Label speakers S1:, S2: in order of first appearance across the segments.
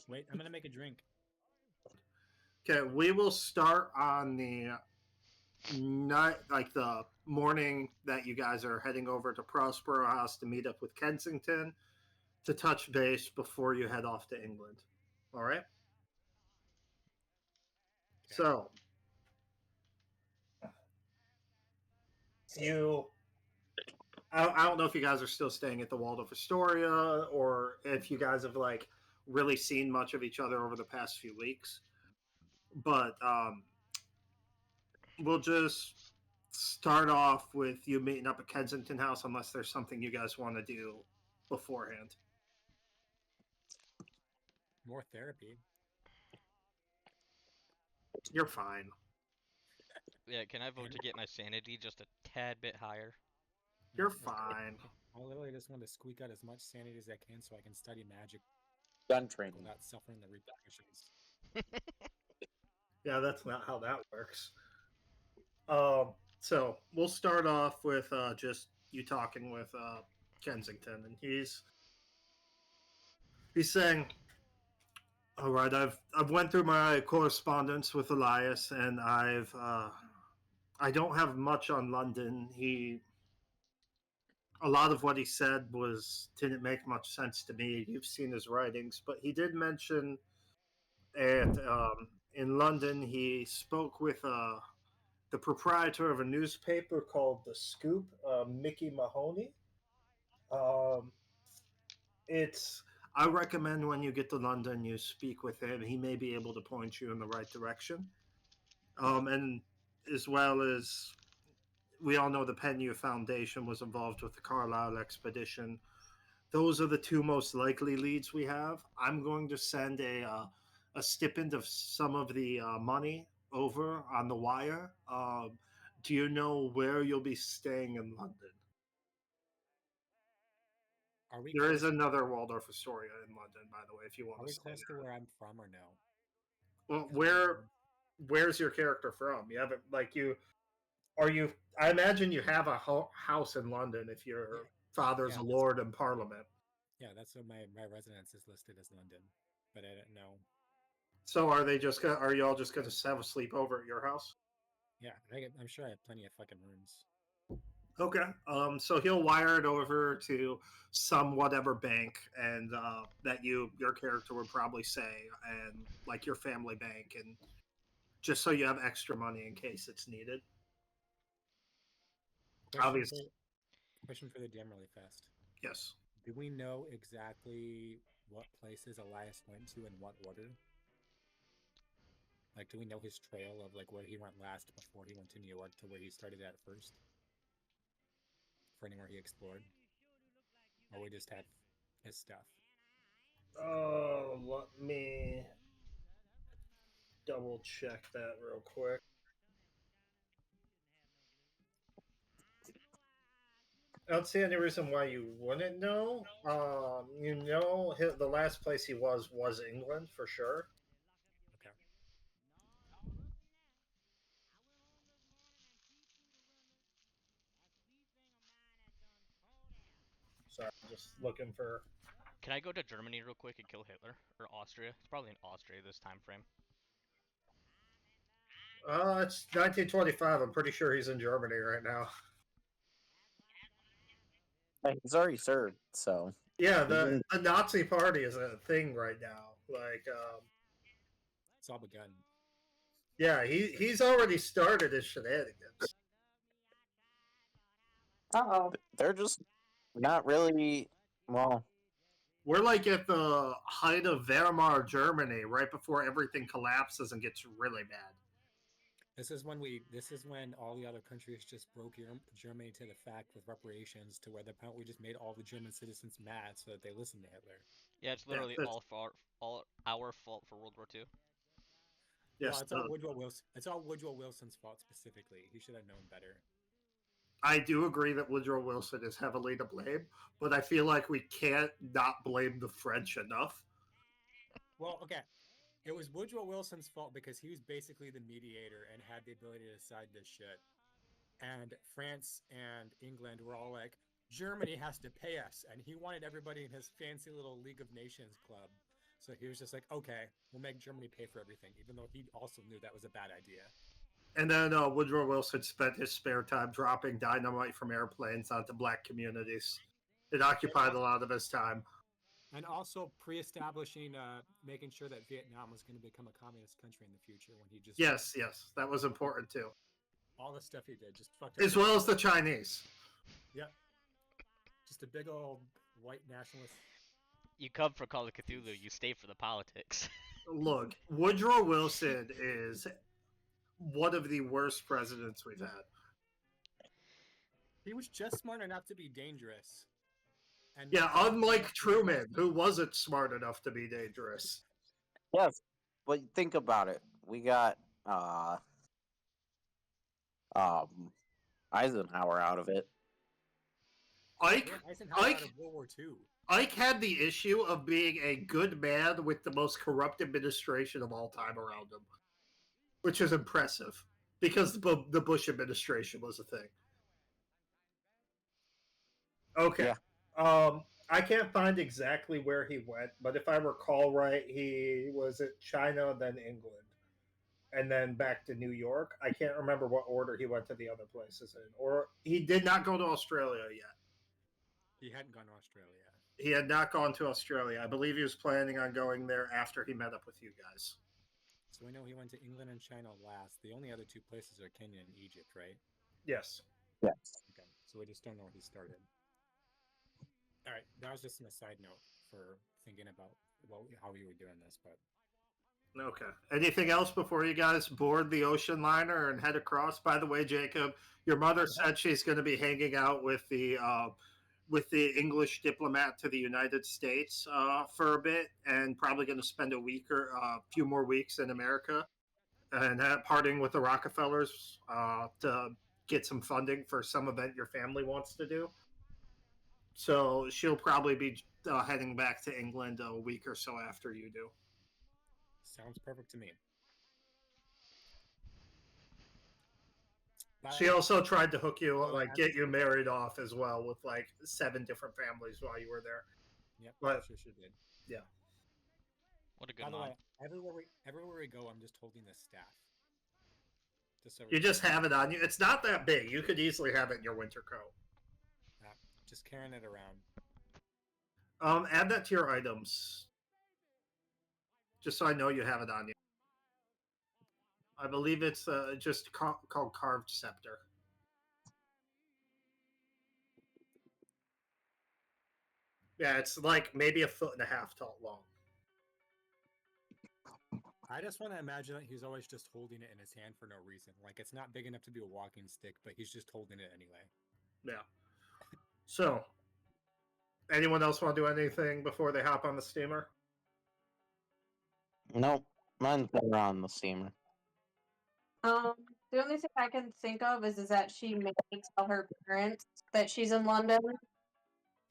S1: Wait, I'm gonna make a drink.
S2: Okay, we will start on the night, like the morning that you guys are heading over to Prospero House to meet up with Kensington to touch base before you head off to England. All right.
S1: Okay.
S2: So you, I don't know if you guys are still staying at the Waldorf Astoria or if you guys have like really seen much of each other over the past few weeks, but we'll just start off with you meeting up at Kensington House, unless there's something you guys want to do beforehand.
S1: More therapy.
S2: You're fine.
S3: Yeah, can I vote
S1: And
S3: to get my sanity just a tad bit higher?
S2: You're
S1: okay.
S2: fine.
S1: I literally just want to squeak out as much sanity as I can so I can study magic
S4: Gun training.
S1: without suffering the repercussions.
S2: Yeah, that's not how that works. So we'll start off with just you talking with Kensington, and he's saying, "All right, I've went through my correspondence with Elias, and I don't have much on London. A lot of what he said didn't make much sense to me. You've seen his writings, but he did mention at in London he spoke with the proprietor of a newspaper called The Scoop, Mickey Mahoney. Um, it's I recommend when you get to London, you speak with him. He may be able to point you in the right direction. And as well as we all know, the Pennu Foundation was involved with the Carlisle expedition. Those are the two most likely leads we have. I'm going to send a stipend of some of the money over on the wire. Do you know where you'll be staying in London?
S1: Are we
S2: There is
S1: close?
S2: another Waldorf Astoria in London, by the way, if you want
S1: Are
S2: to
S1: we
S2: stay
S1: close to
S2: there.
S1: where I'm from or no?
S2: Well,
S1: Is one
S2: where's your character from? You haven't like you are you? I imagine you have a house in London if
S1: yeah,
S2: your father's
S1: yeah,
S2: a
S1: that's
S2: lord in Parliament.
S1: that's what my residence is listed as London, but I don't know.
S2: So are you all just gonna have a sleepover at your house?
S1: Yeah, I'm sure I have plenty of fucking rooms.
S2: Okay. So he'll wire it over to some whatever bank, and that your character would probably say, and like your family bank, and just so you have extra money in case it's needed.
S1: Question for
S2: Obviously,
S1: question for the DM really fast.
S2: yes.
S1: Do we know exactly what places Elias went to in what order? Like, do we know his trail of like where he went last before he went to New York to where he started at first? For anywhere he explored, or we just have his stuff?
S2: Oh, let me double check that real quick. I don't see any reason why you wouldn't know. The last place he was England for sure.
S1: Okay.
S2: Sorry, I'm just looking for.
S3: Can I go to Germany real quick and kill Hitler? Or Austria? It's probably in Austria this time frame.
S2: It's 1925. I'm pretty sure he's in Germany right now.
S4: He's already served, so
S2: Yeah,
S4: he can.
S2: the Nazi Party is a thing right now.
S1: It's all begun.
S2: Yeah, he's already started his shenanigans.
S4: They're just not really. Well,
S2: We're like at the height of Weimar Germany, right before everything collapses and gets really bad.
S1: This is when all the other countries just broke Germany to the fact with reparations to where the point we just made all the German citizens mad so that they listened to Hitler.
S3: Yeah, it's
S2: Yeah,
S3: literally all our fault for World War II.
S1: Well,
S2: yes.
S1: it's all Woodrow Wilson. It's all Woodrow Wilson's fault specifically. He should have known better.
S2: I do agree that Woodrow Wilson is heavily to blame, but I feel like we can't not blame the French enough.
S1: Well, okay. It was Woodrow Wilson's fault because he was basically the mediator and had the ability to decide this shit. And France and England were all like, Germany has to pay us. And he wanted everybody in his fancy little League of Nations club. So he was just like, okay, we'll make Germany pay for everything, even though he also knew that was a bad idea.
S2: And then Woodrow Wilson spent his spare time dropping dynamite from airplanes onto black communities. It occupied a lot of his time.
S1: And also pre-establishing, making sure that Vietnam was going to become a communist country in the future when he just...
S2: Yes, that was important too.
S1: All the stuff he did just fucked up.
S2: As well as the Chinese.
S1: Yep. Just a big old white nationalist.
S3: You come for Call of Cthulhu, you stay for the politics.
S2: Look, Woodrow Wilson is one of the worst presidents we've had.
S1: He was just smart enough to be dangerous.
S2: And yeah, unlike Truman, who wasn't smart enough to be dangerous.
S4: Yes, but think about it. We got Eisenhower out of it.
S1: Eisenhower out of World War II.
S2: Ike had the issue of being a good man with the most corrupt administration of all time around him, which is impressive because the Bush administration was a thing. Okay. Yeah. I can't find exactly where he went, but if I recall right, he was at China, then England, and then back to New York. I can't remember what order he went to the other places in. Or he did not go to Australia yet.
S1: He hadn't gone to Australia.
S2: He had not gone to Australia. I believe he was planning on going there after he met up with you guys.
S1: So we know he went to England and China last. The only other two places are Kenya and Egypt, right?
S2: Yes.
S4: Yes.
S1: Okay. So we just don't know where he started. All right. That was just an aside note for thinking about how we were doing this, but...
S2: Okay. Anything else before you guys board the ocean liner and head across? By the way, Jacob, your mother said she's going to be hanging out with the English diplomat to the United States for a bit, and probably going to spend a week or a few more weeks in America, and partying with the Rockefellers to get some funding for some event your family wants to do. So she'll probably be heading back to England a week or so after you do.
S1: Sounds perfect to me.
S2: She also tried to hook you, get you married off as well with 7 different families while you were there.
S1: Yep,
S2: but
S1: sure she did.
S2: Yeah.
S3: What a good
S1: By the
S3: mom.
S1: way, everywhere we go, I'm just holding this staff.
S2: You just have it on you. It's not that big. You could easily have it in your winter coat.
S1: Just carrying it around.
S2: Add that to your items. Just so I know you have it on you. I believe it's just called Carved Scepter. Yeah, it's maybe 1.5 feet tall long.
S1: I just want to imagine that he's always just holding it in his hand for no reason. It's not big enough to be a walking stick, but he's just holding it anyway.
S2: Yeah. So, anyone else want to do anything before they hop on the steamer?
S4: Nope. Mine's better on the steamer.
S5: The only thing I can think of is that she may tell her parents that she's in London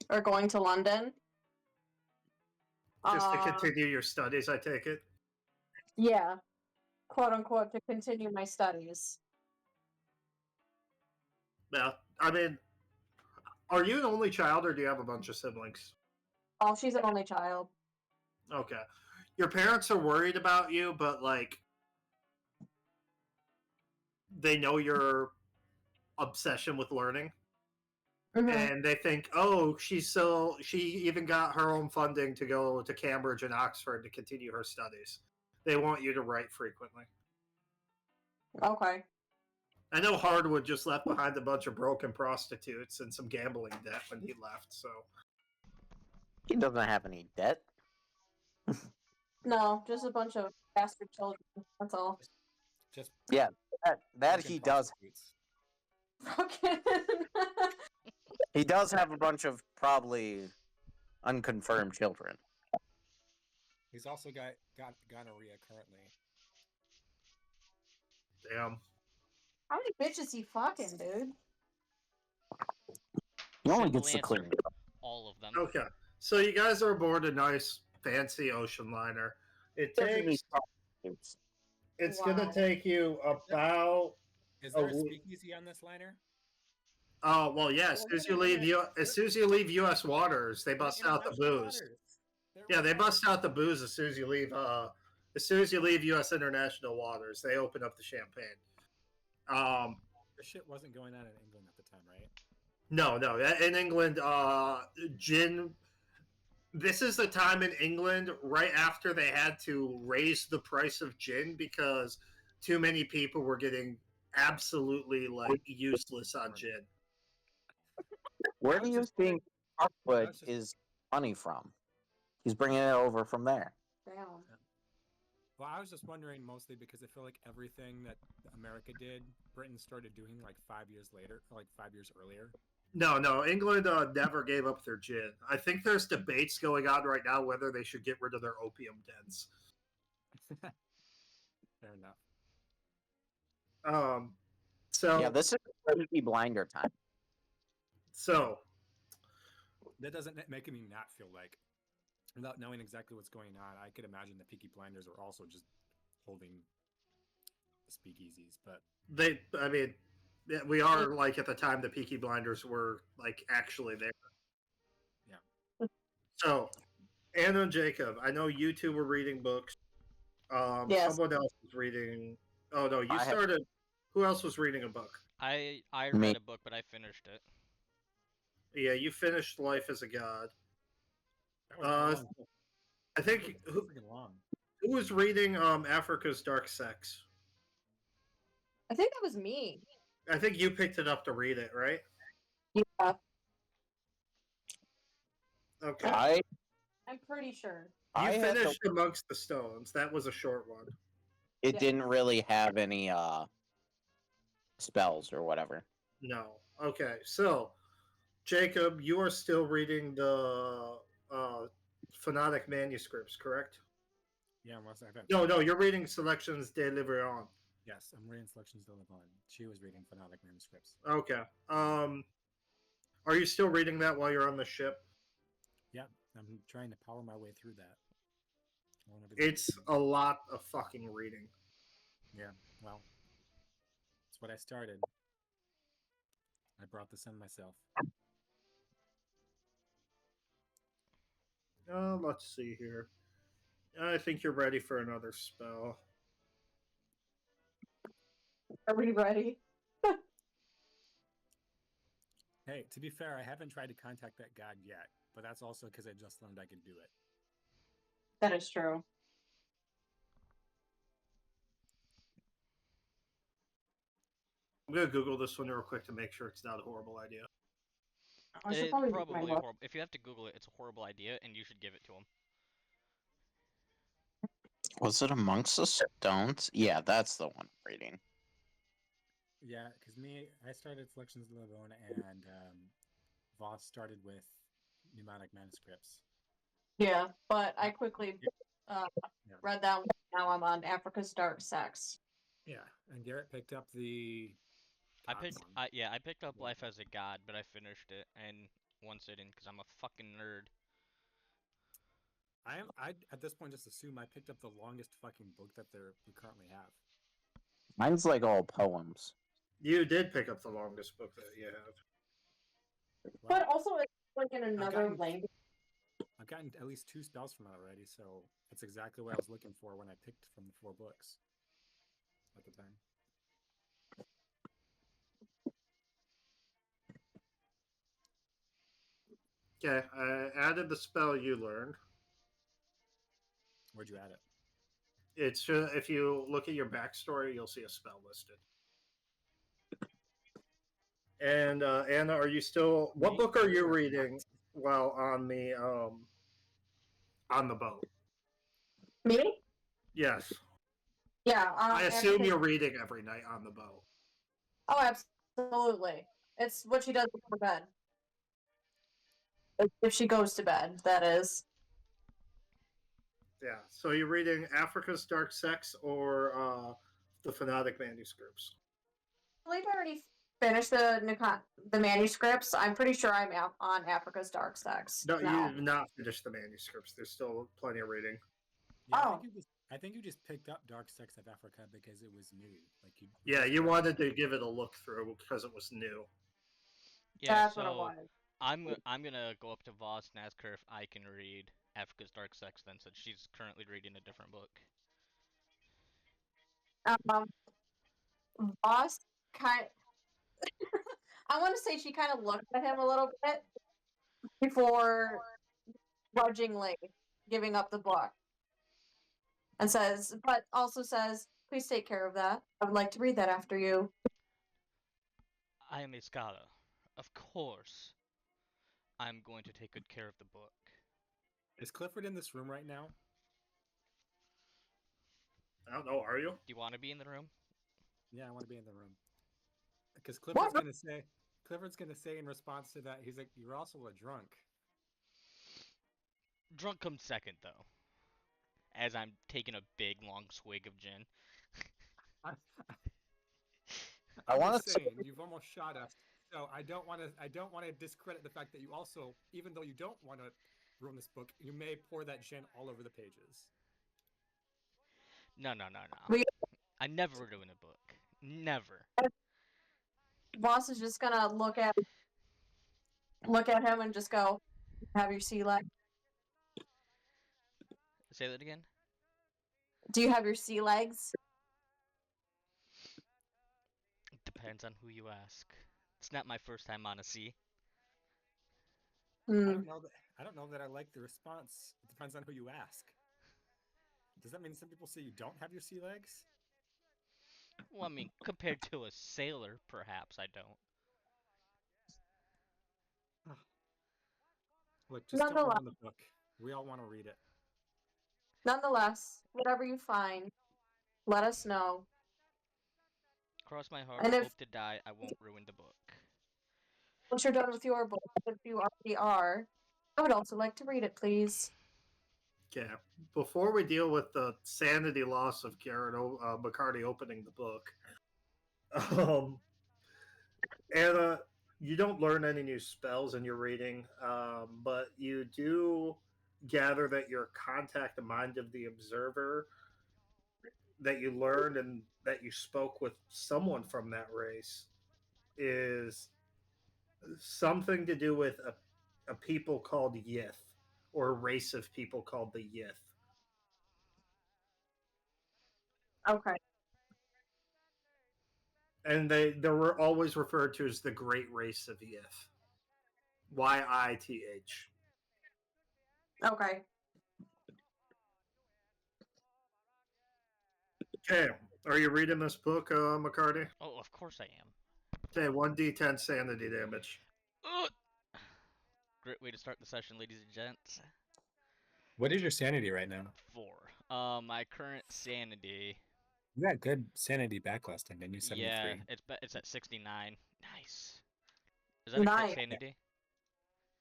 S5: or going to London.
S2: Just to continue your studies, I take it?
S5: Yeah. Quote unquote, to continue my studies.
S2: Yeah. I mean, are you an only child or do you have a bunch of siblings?
S5: Oh, she's an only child.
S2: Okay. Your parents are worried about you, but they know your obsession with learning. Mm-hmm. And they think, oh, she even got her own funding to go to Cambridge and Oxford to continue her studies. They want you to write frequently.
S5: Okay.
S2: I know Hardwood just left behind a bunch of broken prostitutes and some gambling debt when he left, so...
S4: He doesn't have any debt.
S5: No, just a bunch of bastard children. That's all.
S1: Just
S4: yeah, that he does.
S5: Okay.
S4: He does have a bunch of probably unconfirmed children.
S1: He's also got gonorrhea currently.
S2: Damn.
S5: How many bitches he fucking, dude?
S4: He only gets the clear.
S3: All of them.
S2: Okay. So you guys are aboard a nice, fancy ocean liner. It's going to take you about...
S1: Is there a speakeasy on this liner?
S2: Oh, well, yeah. As soon as you leave U.S. waters, they bust out the booze. Yeah, they bust out the booze as soon as you leave. As soon as you leave U.S. international waters, they open up the champagne.
S1: This shit wasn't going on in England at the time, right?
S2: No. In England, gin. This is the time in England right after they had to raise the price of gin because too many people were getting absolutely like useless on gin.
S4: Where
S1: I
S4: do
S1: was
S4: you
S1: just
S4: think
S1: wondering-
S4: Harwood
S1: I was just-
S4: is money from? He's bringing it over from there.
S5: Damn.
S1: Well, I was just wondering mostly because I feel like everything that America did, Britain started doing like 5 years later, like 5 years earlier.
S2: No. England never gave up their gin. I think there's debates going on right now whether they should get rid of their opium dens.
S1: Fair enough.
S2: So
S4: Yeah, this is Peaky Blinder time.
S2: so
S1: That doesn't make me not feel like, without knowing exactly what's going on, I could imagine the Peaky Blinders are also just holding speakeasies. But
S2: I mean, we are like at the time the Peaky Blinders were like actually there.
S1: Yeah.
S2: So, Anna and Jacob, I know you two were reading books.
S5: Yes.
S2: Someone else was reading. Oh no, you
S4: I have-
S2: started. Who else was reading a book?
S3: I
S4: Me.
S3: read a book, but I finished it.
S2: Yeah, you finished Life as a God.
S1: That was a long book.
S2: I think
S1: It was
S2: who
S1: freaking long.
S2: was reading Africa's Dark Sex?
S5: I think that was me.
S2: I think you picked it up to read it, right?
S5: Yeah,
S2: Okay.
S5: I'm pretty sure.
S2: You
S4: I had
S2: finished Amongst the Stones. That was a short one.
S4: It
S5: Yeah.
S4: didn't really have any spells or whatever.
S2: No. Okay. So, Jacob, you are still reading the phonetic manuscripts, correct?
S1: Yeah, unless I've had.
S2: No, you're reading Selections de Livron.
S1: Yes, I'm reading Selections de Levon. She was reading phonetic manuscripts.
S2: Okay. Are you still reading that while you're on the ship?
S1: Yeah, I'm trying to power my way through that. I want everything-
S2: It's a lot of fucking reading.
S1: Yeah, well, it's what I started. I brought this in myself.
S2: Let's see here. I think you're ready for another spell.
S5: Are we ready?
S1: Hey, to be fair, I haven't tried to contact that god yet, but that's also because I just learned I could do it.
S5: That is true.
S2: I'm gonna Google this one real quick to make sure it's not a horrible idea.
S5: I should
S3: It's
S5: probably
S3: probably
S5: read my book.
S3: horrible. If you have to Google it, it's a horrible idea, and you should give it to him.
S4: Was it Amongst the Stones? Yeah, that's the one I'm reading.
S1: Yeah, because I started Selections de Levon, and Voss started with mnemonic manuscripts.
S5: Yeah, but I quickly
S1: Yeah.
S5: read that one. Now I'm on Africa's Dark Sex.
S1: Yeah, and Garrett picked up the.
S3: I
S1: top
S3: picked,
S1: one.
S3: I picked up Life as a God, but I finished it in one sitting because I'm a fucking nerd.
S1: I at this point just assume I picked up the longest fucking book that we currently have.
S4: Mine's like all poems.
S2: You did pick up the longest book that you have.
S1: Well,
S5: But also, it's like in another
S1: gotten-
S5: language.
S1: I've gotten at least 2 spells from it already, so that's exactly what I was looking for when I picked from the 4 books at the time.
S2: Okay, I added the spell you learned.
S1: Where'd you add it?
S2: It's just, if you look at your backstory, you'll see a spell listed. And Anna, are you still? What book are you reading while on the boat?
S5: Me?
S2: Yes,
S5: Yeah.
S2: I assume you're reading every night on the boat.
S5: Oh, absolutely. It's what she does before bed. If she goes to bed, that is.
S2: Yeah. So you're reading Africa's Dark Sex or the Phonetic Manuscripts?
S5: I believe I already finished the manuscripts. I'm pretty sure I'm on Africa's Dark Sex.
S2: No,
S5: now.
S2: you've not finished the manuscripts. There's still plenty of reading.
S1: Yeah,
S5: Oh.
S1: I think you just picked up Dark Sex of Africa because it was new. Like you.
S2: Yeah, you wanted to give it a look through because it was new.
S3: Yeah,
S5: That's what it
S3: so
S5: was.
S3: I'm gonna go up to Voss and ask her if I can read Africa's Dark Sex then said she's currently reading a different book.
S5: Boss kind. I want to say she kind of looked at him a little bit before grudgingly giving up the book, and says, but also says, "Please take care of that. I would like to read that after you."
S3: I am a scholar. Of course, I'm going to take good care of the book.
S1: Is Clifford in this room right now?
S2: I don't know. Are you?
S3: Do you want to be in the room?
S1: Yeah, I want to be in the room. Because
S5: What?
S1: Clifford's gonna say in response to that, he's like, "You're also a drunk."
S3: Drunk comes second, though. As I'm taking a big, long swig of gin.
S1: I,
S4: I
S1: I'm
S4: wanna
S1: just saying, you've almost shot us. So I don't want to discredit the fact that you also, even though you don't want to ruin this book, you may pour that gin all over the pages.
S3: No.
S5: We,
S3: I never ruin a book. Never.
S5: Boss is just gonna look at him and just go, "Have your sea leg?
S3: Say that again?
S5: Do you have your sea legs?"
S3: Depends on who you ask. It's not my first time on a sea.
S1: I
S5: Hmm.
S1: don't know that I like the response. It depends on who you ask. Does that mean some people say you don't have your sea legs?
S3: Well, I mean, compared to a sailor, perhaps I don't.
S1: Look, just don't
S5: Nonetheless,
S1: ruin the book. We all want to read it.
S5: whatever you find, let us know.
S3: Cross my heart,
S5: And if
S3: hope to die, I won't ruin the book.
S5: once you're done with your book, if you already are, I would also like to read it, please.
S2: Okay. Before we deal with the sanity loss of Garrett McCarty opening the book, Anna, you don't learn any new spells in your reading, but you do gather that your contact the mind of the observer that you learned and that you spoke with someone from that race is something to do with a people called Yith, or a race of people called the Yith.
S5: Okay.
S2: And they were always referred to as the Great Race of Yith. Yith.
S5: Okay.
S2: Okay, are you reading this book, McCarty?
S3: Oh, of course I am.
S2: Okay, 1d10 sanity damage.
S3: Ugh! Great way to start the session, ladies and gents.
S1: What is your sanity right now?
S3: 4. My current sanity.
S1: You had good sanity back last time, didn't you? 73.
S3: Yeah, it's at 69. Nice. Is that a
S5: Nice.
S3: crit sanity?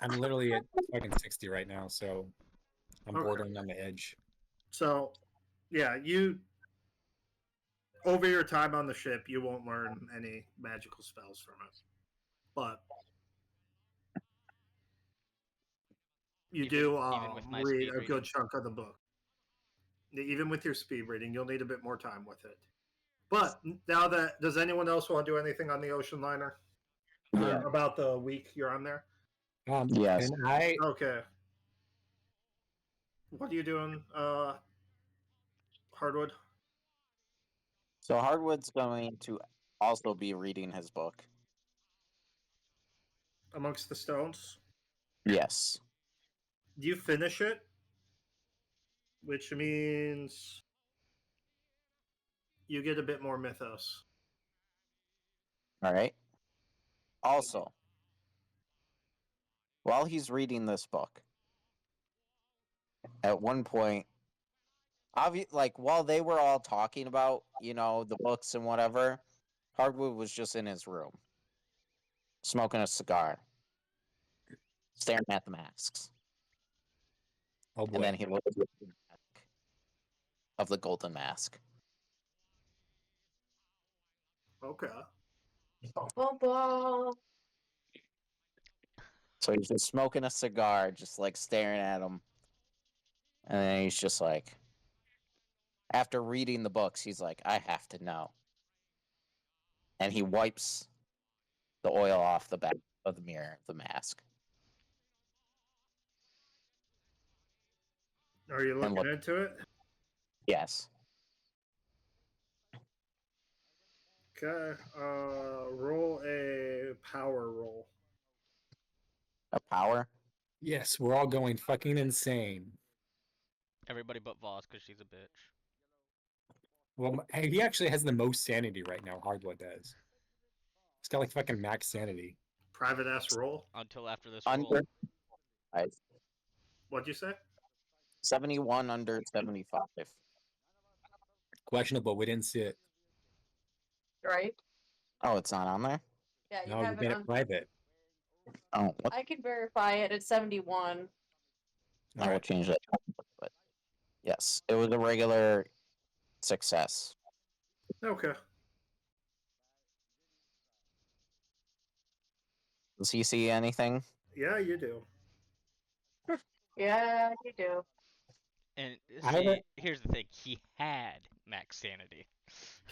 S1: I'm literally at fucking 60 right now, so I'm
S2: Okay.
S1: bordering on the edge.
S2: So, yeah, you over your time on the ship, you won't learn any magical spells from it, but you do
S3: even with my
S2: read
S3: speed
S2: a good
S3: reading?
S2: chunk of the book. Even with your speed reading, you'll need a bit more time with it. But now that, does anyone else want to do anything on the ocean liner?
S4: Yeah.
S2: About the week you're on there?
S4: Yes.
S1: And I
S2: Okay. What are you doing, Hardwood?
S4: So Hardwood's going to also be reading his book.
S2: Amongst the Stones?
S4: Yes.
S2: Do you finish it? Which means you get a bit more mythos.
S4: All right. Also, while he's reading this book, at one point, like while they were all talking about, the books and whatever, Hardwood was just in his room, smoking a cigar, staring at the masks.
S1: oh boy.
S4: And then he looked at the mask of the golden mask.
S2: Okay.
S5: Football.
S4: So he's just smoking a cigar, just like staring at him. And then he's just like, after reading the books, he's like, I have to know. And he wipes the oil off the back of the mirror of the mask.
S2: Are you
S4: And
S2: looking
S4: look,
S2: into it?
S4: yes.
S2: Okay. Roll a power roll.
S4: A power?
S1: Yes, we're all going fucking insane.
S3: Everybody but Voss, because she's a bitch.
S1: Well, hey, he actually has the most sanity right now. Hardwood does. He's got like fucking max sanity.
S2: Private ass roll.
S3: Until after this roll.
S4: Under I,
S2: What'd you say?
S4: 71 under 75.
S1: Questionable. We didn't see it.
S5: Right?
S4: Oh, it's not on there?
S5: Yeah, you
S1: No, you
S5: have
S1: made
S5: it
S1: it
S5: on.
S1: private.
S4: Oh, what?
S5: I can verify it at 71.
S4: I
S1: All
S4: will
S1: right.
S4: change that. But yes, it was a regular success.
S2: Okay.
S4: Does he see anything?
S2: Yeah, you do.
S5: Yeah, you do.
S3: And
S1: I
S3: see,
S1: haven't-
S3: here's the thing. He had max sanity.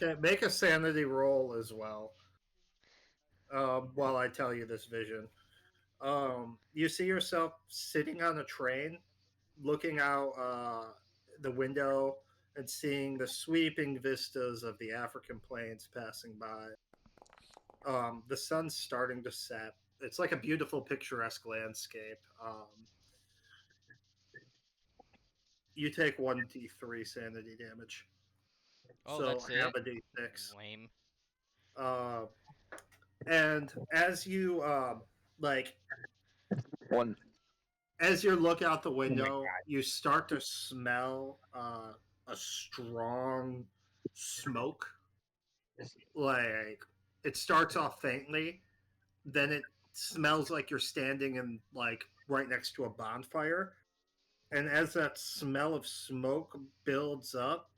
S2: Okay, make a sanity roll as well. While I tell you this vision. You see yourself sitting on a train, looking out the window and seeing the sweeping vistas of the African plains passing by. The sun's starting to set. It's like a beautiful, picturesque landscape. You take 1d3 sanity damage.
S3: Oh,
S2: So
S3: that's
S2: have
S3: it?
S2: a d6.
S3: Lame.
S2: Uh, and as you like
S4: One.
S2: as you look out the
S1: Oh my
S2: window,
S1: God.
S2: you start to smell a strong smoke. Like it starts off faintly, then it smells like you're standing in like right next to a bonfire. And as that smell of smoke builds up,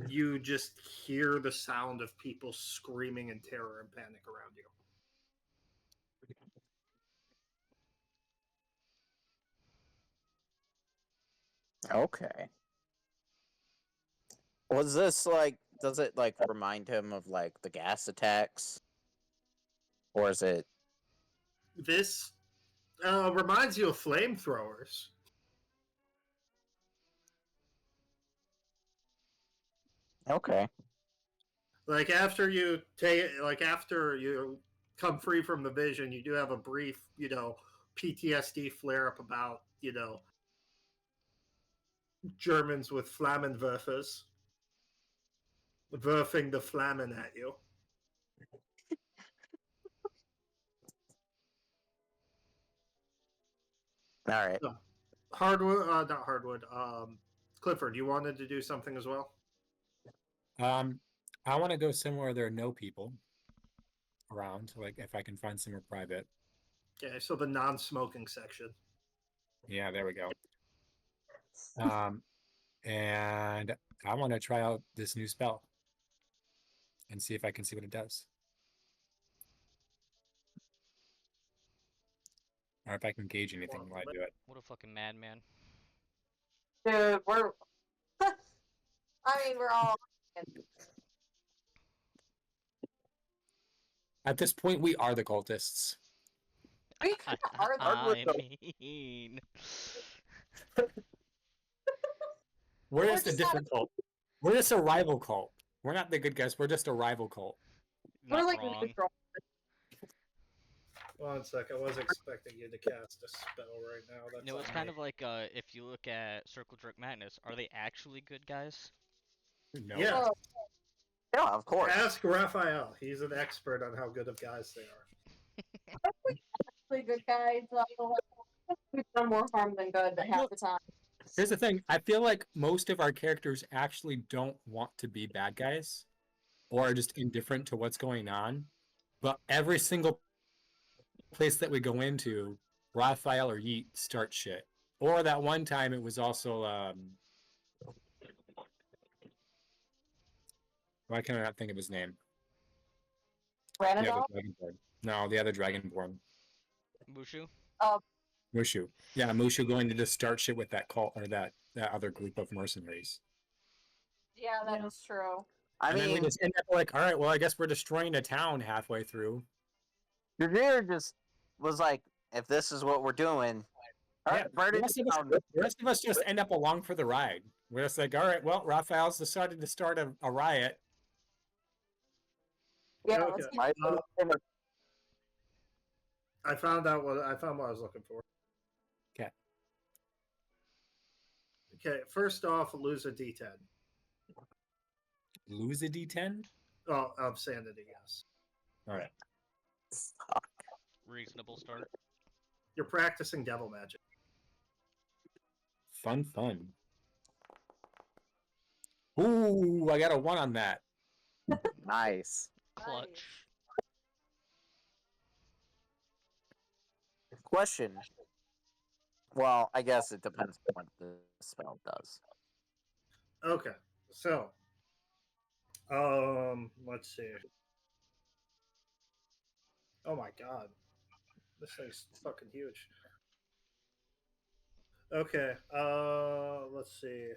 S2: you just hear the sound of people screaming in terror and panic around you.
S4: Okay. Was this like, does it like remind him of like the gas attacks? Or is it,
S2: This reminds you of flamethrowers.
S4: okay.
S2: Like after you come free from the vision, you do have a brief, PTSD flare up about, Germans with Flammenwerfers werfing the Flammen at you.
S4: All right.
S2: So, Hardwood, not Hardwood. Clifford, you wanted to do something as well?
S1: I want to go somewhere where there are no people around. Like if I can find somewhere private.
S2: Okay, so the non-smoking section.
S1: Yeah, there we go. And I want to try out this new spell and see if I can see what it does. Or if I can gauge anything while I do it.
S3: What a fucking madman.
S5: Dude, we're. I mean, we're all.
S1: At this point, we are the cultists.
S5: We kind of are.
S3: I mean.
S1: We're
S5: We're
S1: just a
S5: just not-
S1: different cult. We're just a rival cult. We're not the good guys. We're just a rival cult.
S5: We're
S3: Not
S5: like
S3: wrong.
S5: neutral.
S2: 1 sec, I was expecting you to cast a spell right now. That's
S3: No, it's
S2: on
S3: kind
S2: me.
S3: of like if you look at Circle Jerk Madness, are they actually good guys?
S1: No.
S2: Yeah.
S5: Oh,
S4: Yeah, of course.
S2: Ask Raphael. He's an expert on how good of guys they are.
S5: really good guys. We've done more harm than good half the time.
S1: Here's the thing. I feel like most of our characters actually don't want to be bad guys or are just indifferent to what's going on. But every single place that we go into, Raphael or Yeet start shit. Or that one time it was also why can I not think of his name? The other
S5: Ranadol?
S1: Dragonborn. No, the other Dragonborn.
S3: Mushu?
S1: Mushu. Yeah, Mushu going to just start shit with that cult or that other group of mercenaries.
S5: Yeah, that is true.
S4: I
S1: And then we
S4: mean,
S1: just end up like, all right, well, I guess we're destroying a town halfway through.
S4: Grenadier just was like, if this is what we're doing, All
S1: Yeah,
S4: right, burn
S1: the
S4: it
S1: rest,
S4: down.
S1: the rest of us just end up along for the ride. We're just like, all right, well, Raphael's decided to start a riot.
S5: Yeah,
S2: Okay.
S5: let's keep
S4: My-
S2: I found what I was looking for.
S1: Okay.
S2: Okay, first off, lose a D10.
S1: Lose a D10?
S2: Oh, of sanity, yes.
S1: All right.
S3: Reasonable start.
S2: You're practicing devil magic.
S1: Fun, fun. Ooh, I got a 1 on that.
S4: Nice.
S3: Clutch.
S4: Question. Well, I guess it depends on what the spell does.
S2: Okay, so let's see. Oh my god, this thing's fucking huge. Okay, let's see.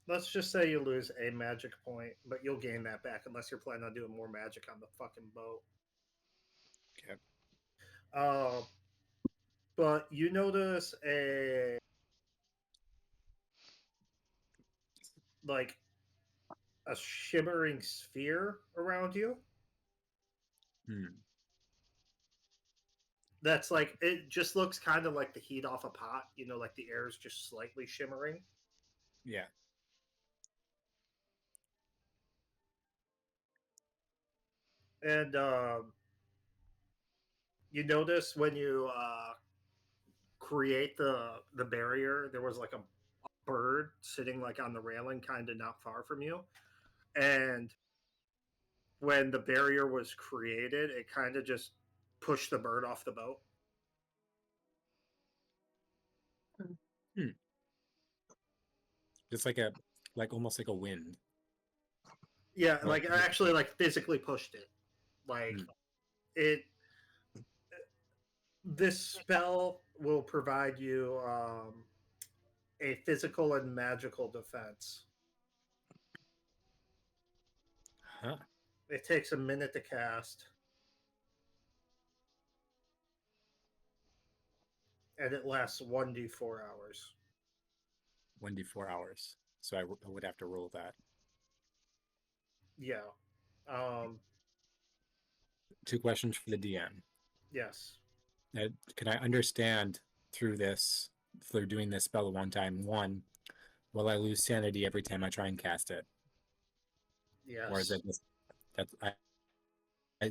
S2: Let's just say you lose a magic point, but you'll gain that back unless you're planning on doing more magic on the fucking boat.
S1: Okay.
S2: But you notice a like a shimmering sphere around you.
S1: Hmm.
S2: That's like it just looks kind of like the heat off a pot, like the air is just slightly shimmering.
S1: Yeah.
S2: And you notice when you create the barrier, there was like a bird sitting like on the railing, kind of not far from you. And when the barrier was created, it kind of just pushed the bird off the boat.
S1: Hmm. Just almost like a wind.
S2: Yeah,
S1: Or
S2: like actually, like physically pushed it. Like it. This spell will provide you a physical and magical defense.
S1: Huh.
S2: It takes a minute to cast, and it lasts 1d4 hours.
S1: 1d4 hours. So I would have to roll that.
S2: Yeah.
S1: 2 questions for the DM.
S2: Yes.
S1: Can I understand through doing this spell one time? One, will I lose sanity every time I try and cast it?
S2: Yes.
S1: Or is it just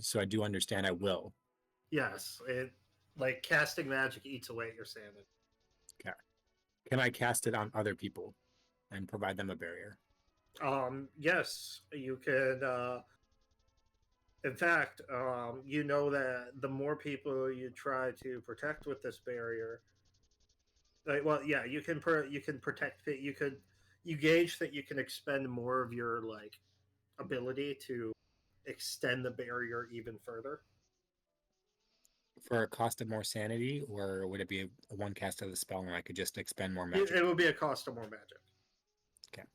S1: so I do understand I will.
S2: Yes. It like casting magic eats away at your sanity.
S1: Okay. Can I cast it on other people and provide them a barrier?
S2: Yes, you can. In fact, you know that the more people you try to protect with this barrier, well, yeah, you can protect. You gauge that you can expend more of your like ability to extend the barrier even further.
S1: For a cost of more sanity, or would it be a one cast of the spell and I could just expend more magic?
S2: It will be a cost of more magic.
S1: Okay.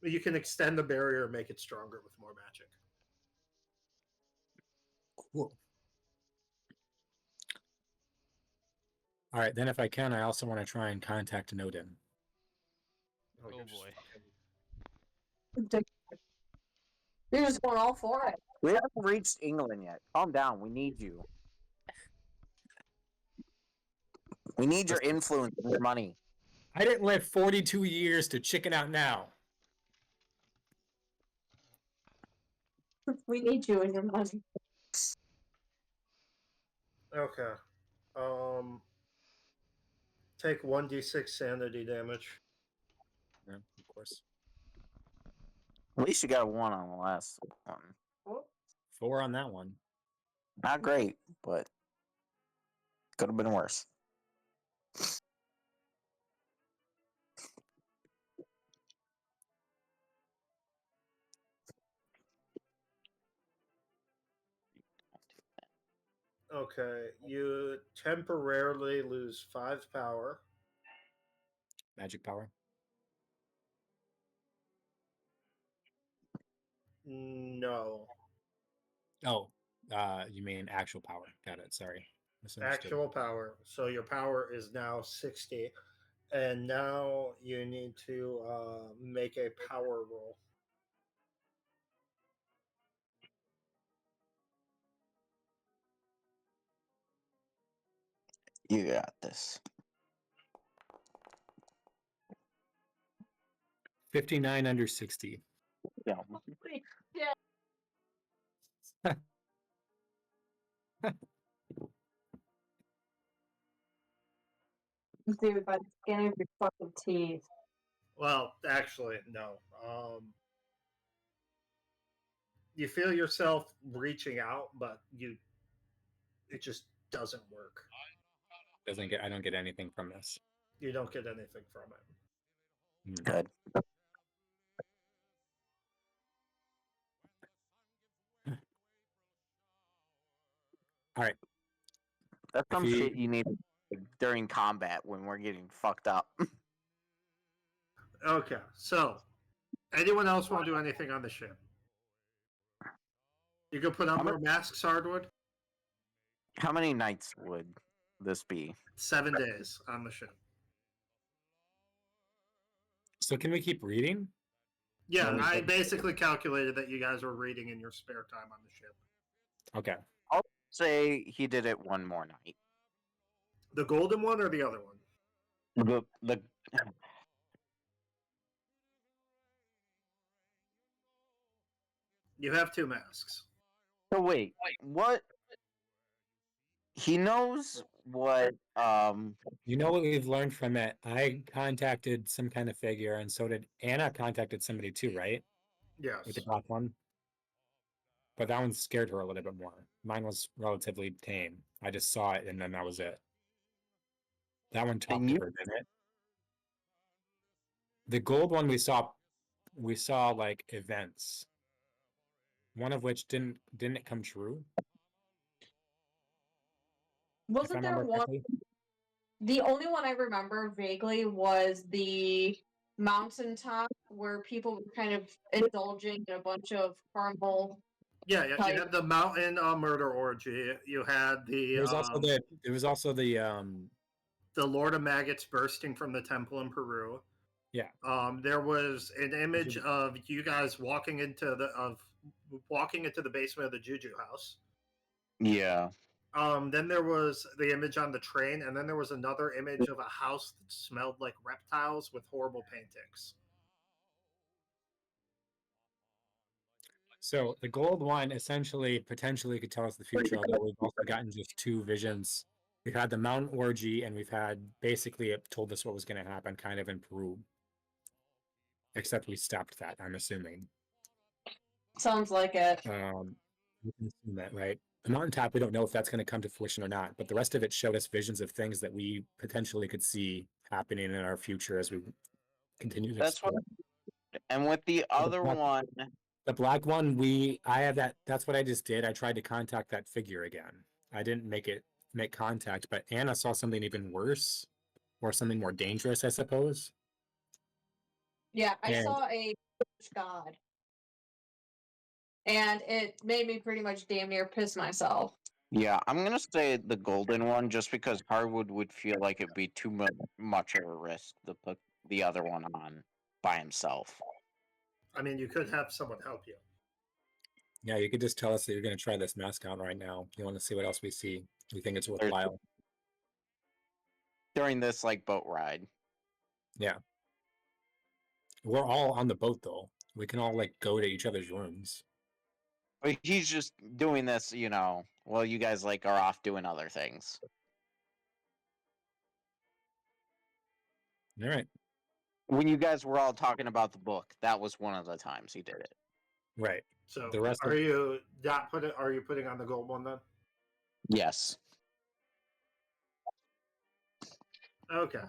S2: You can extend the barrier and make it stronger with more magic.
S1: Cool. All right, then if I can, I also want to try and contact Nodin.
S3: Oh
S2: you're just
S3: boy.
S2: fucking-
S5: You're just going all for it.
S4: We haven't reached England yet. Calm down. We need you. We need your influence and your money.
S1: I didn't live 42 years to chicken out now.
S5: We need you in your money.
S2: Okay. Take 1d6 sanity damage.
S1: Yeah, of course.
S4: At least you got a 1 on the last one.
S1: 4 on that one.
S4: Not great, but could have been worse.
S2: Okay, you temporarily lose 5 power.
S1: Magic power.
S2: No.
S1: Oh, you mean actual power? Got it. Sorry, misunderstood.
S2: Actual power. So your power is now 60. And now you need to make a power roll.
S4: You got this.
S1: 59 under 60.
S4: Yeah.
S5: Dude, by the skin of your fucking teeth.
S2: Well, actually, no. You feel yourself reaching out, but it just doesn't work.
S1: I don't get anything from this.
S2: You don't get anything from it.
S4: Good.
S1: All right.
S4: That's
S1: If
S4: some
S1: he-
S4: shit you need during combat when we're getting fucked up.
S2: Okay, so anyone else want to do anything on the ship? You can put on more masks, Hardwood.
S4: How many nights would this be?
S2: 7 days on the ship.
S1: So can we keep reading?
S2: Yeah, I basically calculated that you guys were reading in your spare time on the ship.
S1: Okay.
S4: I'll say he did it one more night.
S2: The golden one or the other one?
S4: The
S2: You have 2 masks.
S4: So wait, what? He knows what
S1: You know what we've learned from it? I contacted some kind of figure, and so did Anna. Contacted somebody too, right?
S2: Yes.
S1: With the black one. But that one scared her a little bit more. Mine was relatively tame. I just saw it, and then that was it. That one talked to her, didn't it? The gold one we saw like events. One of which didn't it come true?
S5: Wasn't there one? The only one I remember vaguely was the mountaintop where people were kind of indulging in a bunch of carnival.
S2: Yeah. You had the mountain murder orgy. You had the.
S1: There was also the
S2: Lord of Maggots bursting from the temple in Peru.
S1: Yeah.
S2: There was an image of you guys walking into the basement of the Juju house.
S4: Yeah.
S2: Then there was the image on the train, and then there was another image of a house that smelled like reptiles with horrible paintings.
S1: So the gold one essentially potentially could tell us the future, although we've also gotten just 2 visions. We've had the mountain orgy, and we've had basically it told us what was going to happen kind of in Peru. Except we stopped that, I'm assuming.
S5: Sounds like it.
S1: We can assume that, right? The mountaintop, we don't know if that's going to come to fruition or not, but the rest of it showed us visions of things that we potentially could see happening in our future as we continue to explore.
S4: And with the other one,
S1: the black one, I have that. That's what I just did. I tried to contact that figure again. I didn't make contact, but Anna saw something even worse, or something more dangerous, I suppose.
S5: Yeah, I saw a god, and it made me pretty much damn near piss myself.
S4: Yeah, I'm gonna say the golden one, just because Harwood would feel like it'd be too much of a risk to put the other one on by himself.
S2: I mean, you could have someone help you.
S1: Yeah, you could just tell us that you're going to try this mask out right now. You want to see what else we see. We think it's worthwhile.
S4: During this, boat ride.
S1: Yeah. We're all on the boat, though. We can all, go to each other's rooms.
S4: But he's just doing this, while you guys, are off doing other things.
S1: All right.
S4: When you guys were all talking about the book, that was one of the times he did it.
S1: Right.
S2: So
S1: the rest
S2: are you putting on the gold one then?
S4: Yes.
S2: Okay.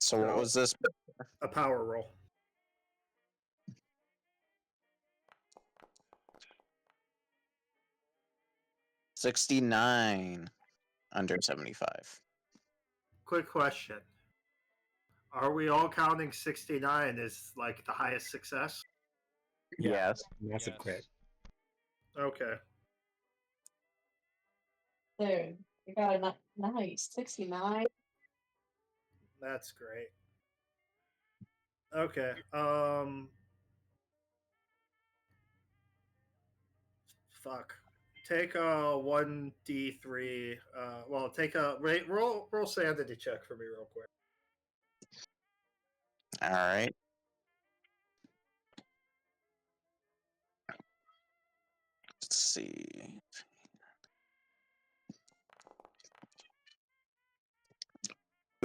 S4: So what was this?
S2: A power roll.
S4: $69 under 75.
S2: Quick question. Are we all counting 69 as the highest success?
S1: Yeah.
S4: Yes.
S1: Massive crit.
S2: Okay.
S5: Dude, you got a nice 69.
S2: That's great. Okay. Fuck. Take a 1d3. Well, take a roll sanity check for me real quick.
S4: All right. Let's see.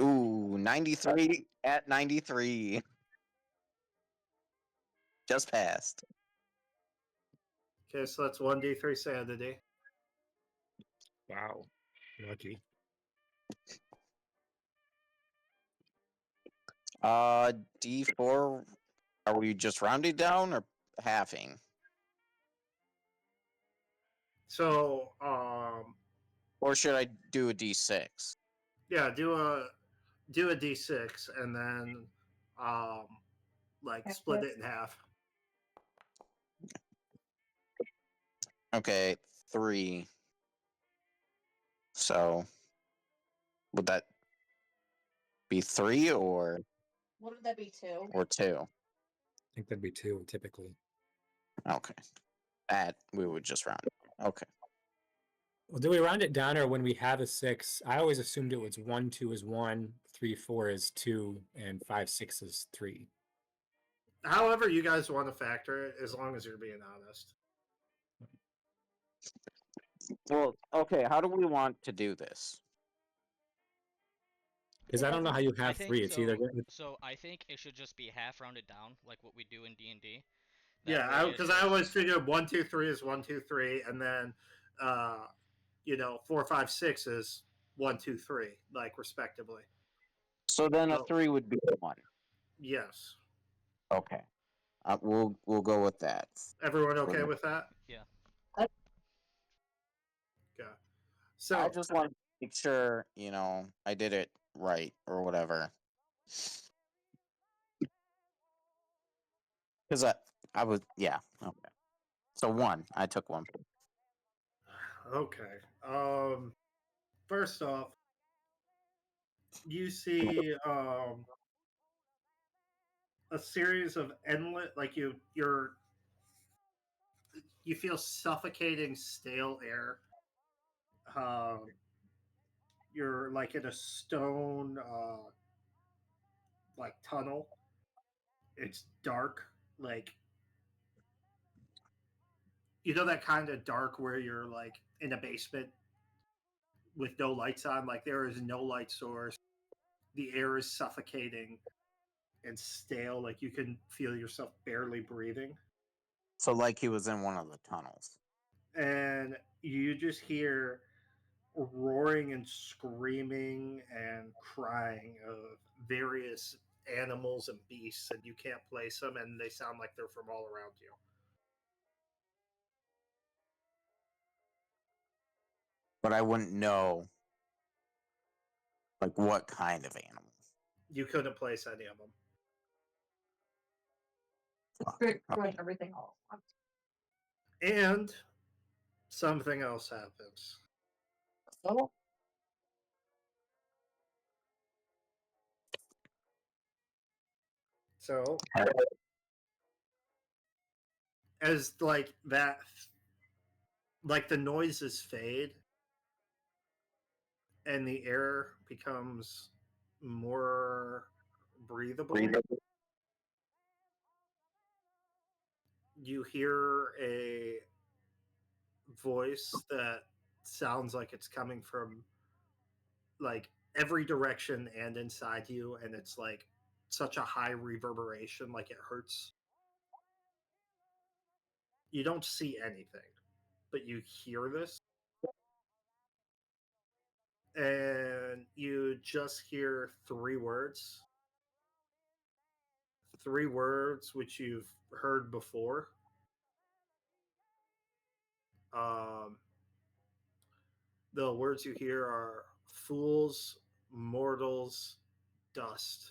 S4: Ooh, 93 at 93. Just passed.
S2: Okay, so that's 1d3 sanity.
S1: Wow. Lucky.
S4: D4. Are we just rounding down or halving?
S2: So,
S4: Or should I do a D6?
S2: yeah, do a d6 and then um like split it in half.
S4: Okay, 3. So, would that be 3 or
S5: What would that be, 2?
S4: 2?
S1: I think that'd be 2 typically.
S4: Okay. We would just round it. Okay.
S1: Well, do we round it down, or when we have a 6? I always assumed it was 1, 2 is 1, 3, 4 is 2, and 5, 6 is 3.
S2: However you guys want to factor it, as long as you're being honest.
S4: Well, okay, how do we want to do this?
S1: Because I don't know how you
S3: I
S1: have
S3: think
S1: 3. It's either
S3: so I think it should just be half rounded down, like what we do in D&D.
S2: Yeah, because I always figured 1, 2, 3 is 1, 2, 3, and then 4, 5, 6 is 1, 2, 3, like respectively.
S4: So then a
S2: So
S4: 3 would be 1.
S2: yes,
S4: Okay. We'll go with that.
S2: everyone okay with that?
S3: Yeah.
S2: Yeah.
S4: I
S2: So
S4: just want to make sure, I did it right or whatever. Because I was, yeah, okay. So 1, I took 1.
S2: okay. First off, you see a series of endless, like you feel suffocating stale air. You're like in a stone like tunnel. It's dark, like that kind of dark where you're like in a basement with no lights on. Like there is no light source. The air is suffocating and stale. Like you can feel yourself barely breathing.
S4: So like he was in one of the tunnels.
S2: And you just hear roaring and screaming and crying of various animals and beasts, and you can't place them, and they sound like they're from all around you.
S4: But I wouldn't know, like, what kind of animal.
S2: You couldn't place any of them.
S5: Doing everything all at once.
S2: And something else happens.
S5: So,
S2: So, as like that, like the noises fade and the air becomes more breathable, you hear a voice that sounds like it's coming from like every direction and inside you, and it's like such a high reverberation, like it hurts. You don't see anything, but you hear this, and you just hear three words which you've heard before. um the words you hear are fools, mortals, dust.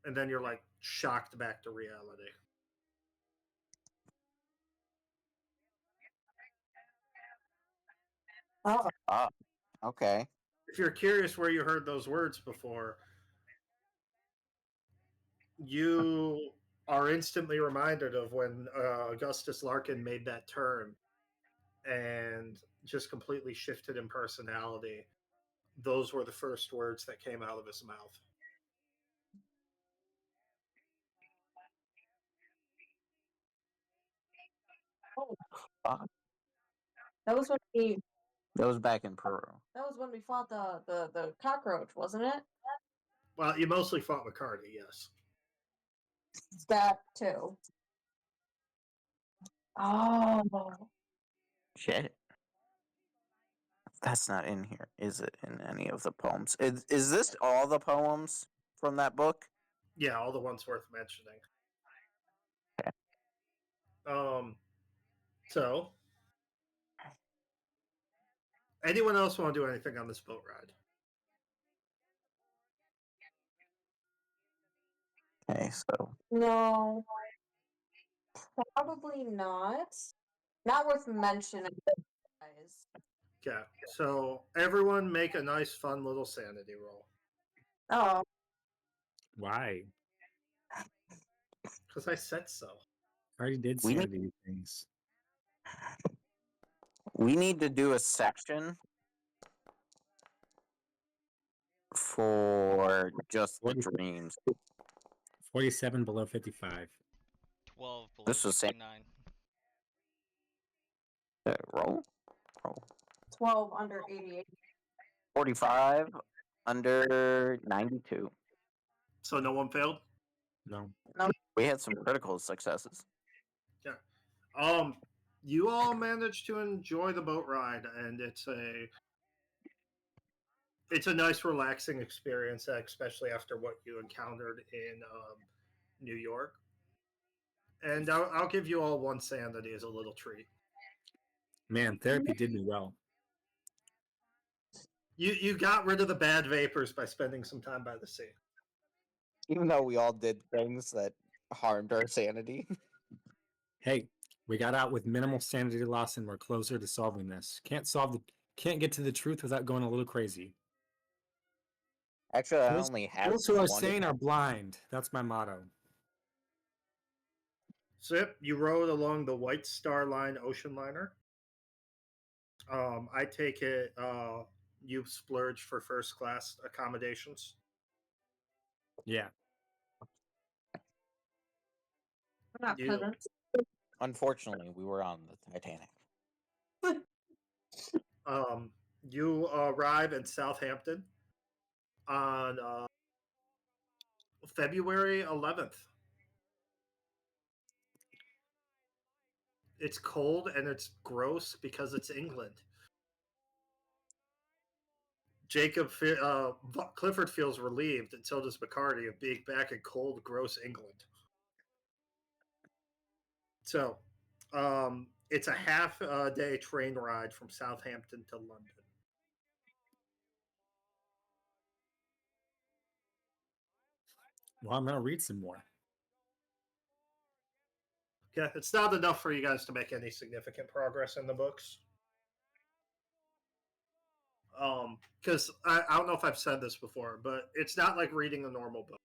S2: And then you're like shocked back to reality.
S5: Oh,
S4: Okay.
S2: If you're curious where you heard those words before, you are instantly reminded of when Augustus Larkin made that turn and just completely shifted in personality. Those were the first words that came out of his mouth.
S4: Fuck.
S5: that was when we
S4: That was back in Peru.
S5: fought the cockroach, wasn't it?
S2: Well, you mostly fought McCarty, yes.
S5: That too. Oh,
S4: Shit. That's not in here, is it? In any of the poems? Is this all the poems from that book?
S2: Yeah, all the ones worth mentioning.
S4: Okay.
S2: So anyone else want to do anything on this boat ride?
S4: Okay, so
S5: no, probably not. Not worth mentioning, guys.
S2: Okay, so everyone make a nice, fun little sanity roll.
S5: Oh,
S1: Why?
S2: Because I said so.
S1: I already did
S4: We need-
S1: sanity things.
S4: we need to do a section for just the
S1: What is it?
S4: dreams.
S1: 47 below 55.
S3: 12 below
S4: This was same-
S3: 69.
S4: Roll.
S5: 12 under 88.
S4: 45 under 92.
S2: So no one failed?
S1: No.
S4: We had some critical successes.
S2: You all managed to enjoy the boat ride, and it's a nice, relaxing experience, especially after what you encountered in New York. And I'll give you all one sanity as a little treat.
S1: Man, therapy did me well.
S2: You got rid of the bad vapors by spending some time by the sea.
S4: Even though we all did things that harmed our sanity.
S1: Hey, we got out with minimal sanity loss and we're closer to solving this. Can't get to the truth without going a little crazy.
S4: Actually, I only have
S1: Those who are
S4: one.
S1: sane are blind. That's my motto.
S2: Zip, you rode along the White Star Line ocean liner. I take it you splurged for first class accommodations.
S1: Yeah.
S5: We're not
S2: You-
S5: peasants.
S4: Unfortunately, we were on the Titanic.
S2: You arrive in Southampton on February 11th. It's cold and it's gross because it's England. Clifford feels relieved, and so does McCarty, of being back in cold, gross England. So, it's a half day train ride from Southampton to London.
S1: Well, I'm going to read some more.
S2: Okay, it's not enough for you guys to make any significant progress in the books. Because I don't know if I've said this before, but it's not like reading a normal book.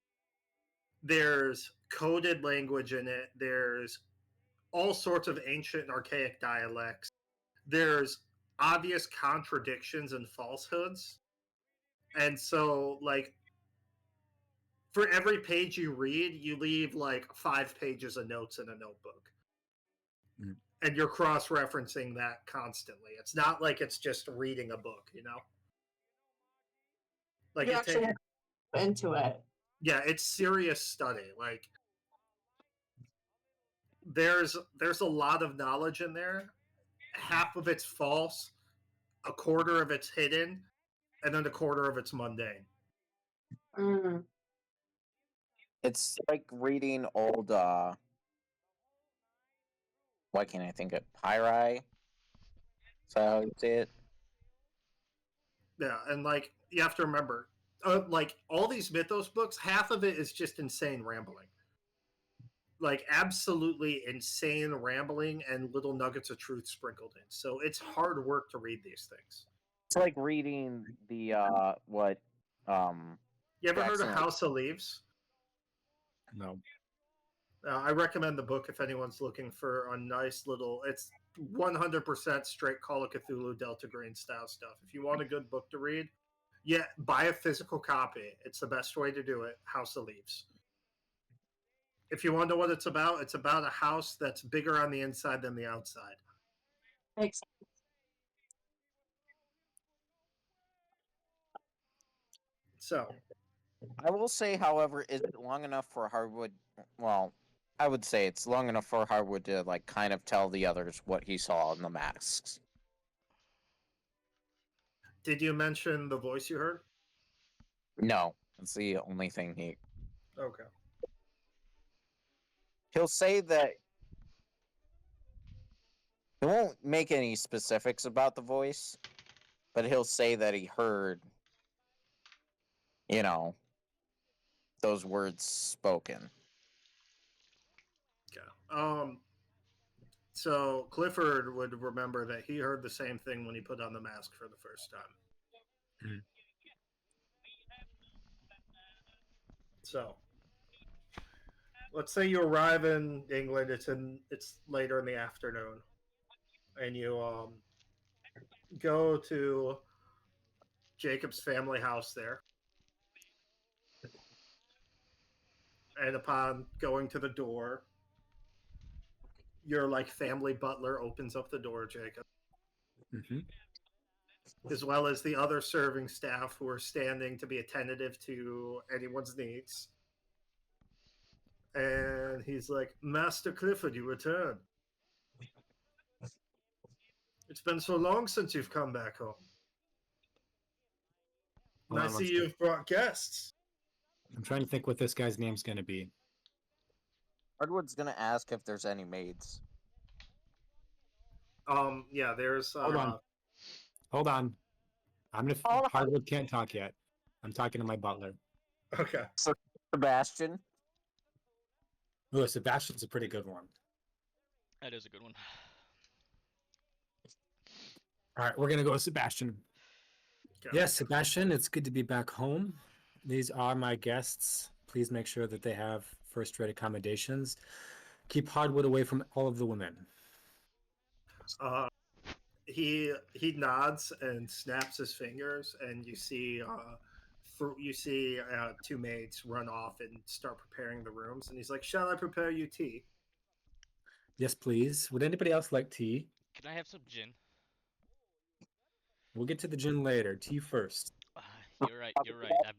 S2: There's coded language in it. There's all sorts of ancient and archaic dialects. There's obvious contradictions and falsehoods. And so, like, for every page you read, you leave like 5 pages of notes in a notebook.
S1: Mm.
S2: And you're cross referencing that constantly. It's not like it's just reading a book, you know? Like,
S5: You
S2: it
S5: actually
S2: takes,
S5: into it.
S2: yeah, it's serious study. Like, there's a lot of knowledge in there. Half of it's false, a quarter of it's hidden, and then a quarter of it's mundane.
S5: Mm.
S4: It's like reading old why can't I think of Pyri? Is that how you say it?
S2: Yeah, and like you have to remember, like all these mythos books, half of it is just insane rambling. like absolutely insane rambling and little nuggets of truth sprinkled in. So it's hard work to read these things.
S4: It's like reading the what
S2: You ever heard of
S4: Jackson-
S2: House of Leaves?
S1: No.
S2: I recommend the book if anyone's looking for a nice little. It's 100% straight Call of Cthulhu Delta Green style stuff. If you want a good book to read, yeah, buy a physical copy. It's the best way to do it. House of Leaves. If you want to know what it's about a house that's bigger on the inside than the outside.
S5: Makes
S2: So,
S4: I will say, however, is it long enough for Hardwood? Well, I would say it's long enough for Hardwood to like kind of tell the others what he saw in the masks.
S2: did you mention the voice you heard?
S4: No, it's the only thing
S2: Okay.
S4: he'll say that he won't make any specifics about the voice, but he'll say that he heard, you know, those words spoken.
S2: Okay. So Clifford would remember that he heard the same thing when he put on the mask for the first time.
S1: Mhm.
S2: So, let's say you arrive in England. It's later in the afternoon, and you go to Jacob's family house there. And upon going to the door, your like family butler opens up the door, Jacob,
S1: Mm-hmm.
S2: as well as the other serving staff who are standing to be attentive to anyone's needs. And he's like, Master Clifford, you return. It's been so long since you've come back home. And I see you've brought guests.
S1: I'm trying to think what this guy's name's going to be.
S4: Hardwood's gonna ask if there's any maids.
S2: Yeah, there's
S1: Hold on. I'm gonna.
S4: Hold on.
S1: Hardwood can't talk yet. I'm talking to my butler.
S2: Okay.
S4: Sebastian.
S1: Oh, Sebastian's a pretty good one.
S3: That is a good one.
S1: All right, we're gonna go with Sebastian.
S2: Okay.
S1: Yes, Sebastian, it's good to be back home. These are my guests. Please make sure that they have first-rate accommodations. Keep Hardwood away from all of the women.
S2: He nods and snaps his fingers, and you see two maids run off and start preparing the rooms. And he's like, "Shall I prepare you tea?"
S1: Yes, please. Would anybody else like tea?
S3: Can I have some gin?
S1: We'll get to the gin later. Tea first.
S3: You're right. You're right. I've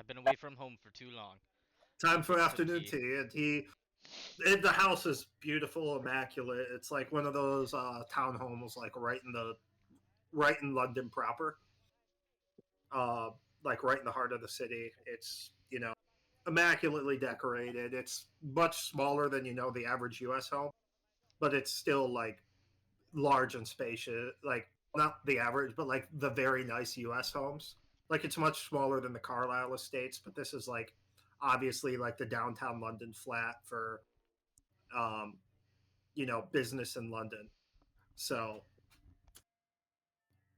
S3: been away from home for too long.
S2: Time for
S3: Some
S2: afternoon
S3: tea.
S2: tea. The house is beautiful, immaculate. It's like one of those townhomes, like right in London proper, like right in the heart of the city. It's immaculately decorated. It's much smaller than the average U.S. home, but it's still like large and spacious. Like not the average, but like the very nice U.S. homes. Like it's much smaller than the Carlisle estates, but this is like obviously like the downtown London flat for business in London. So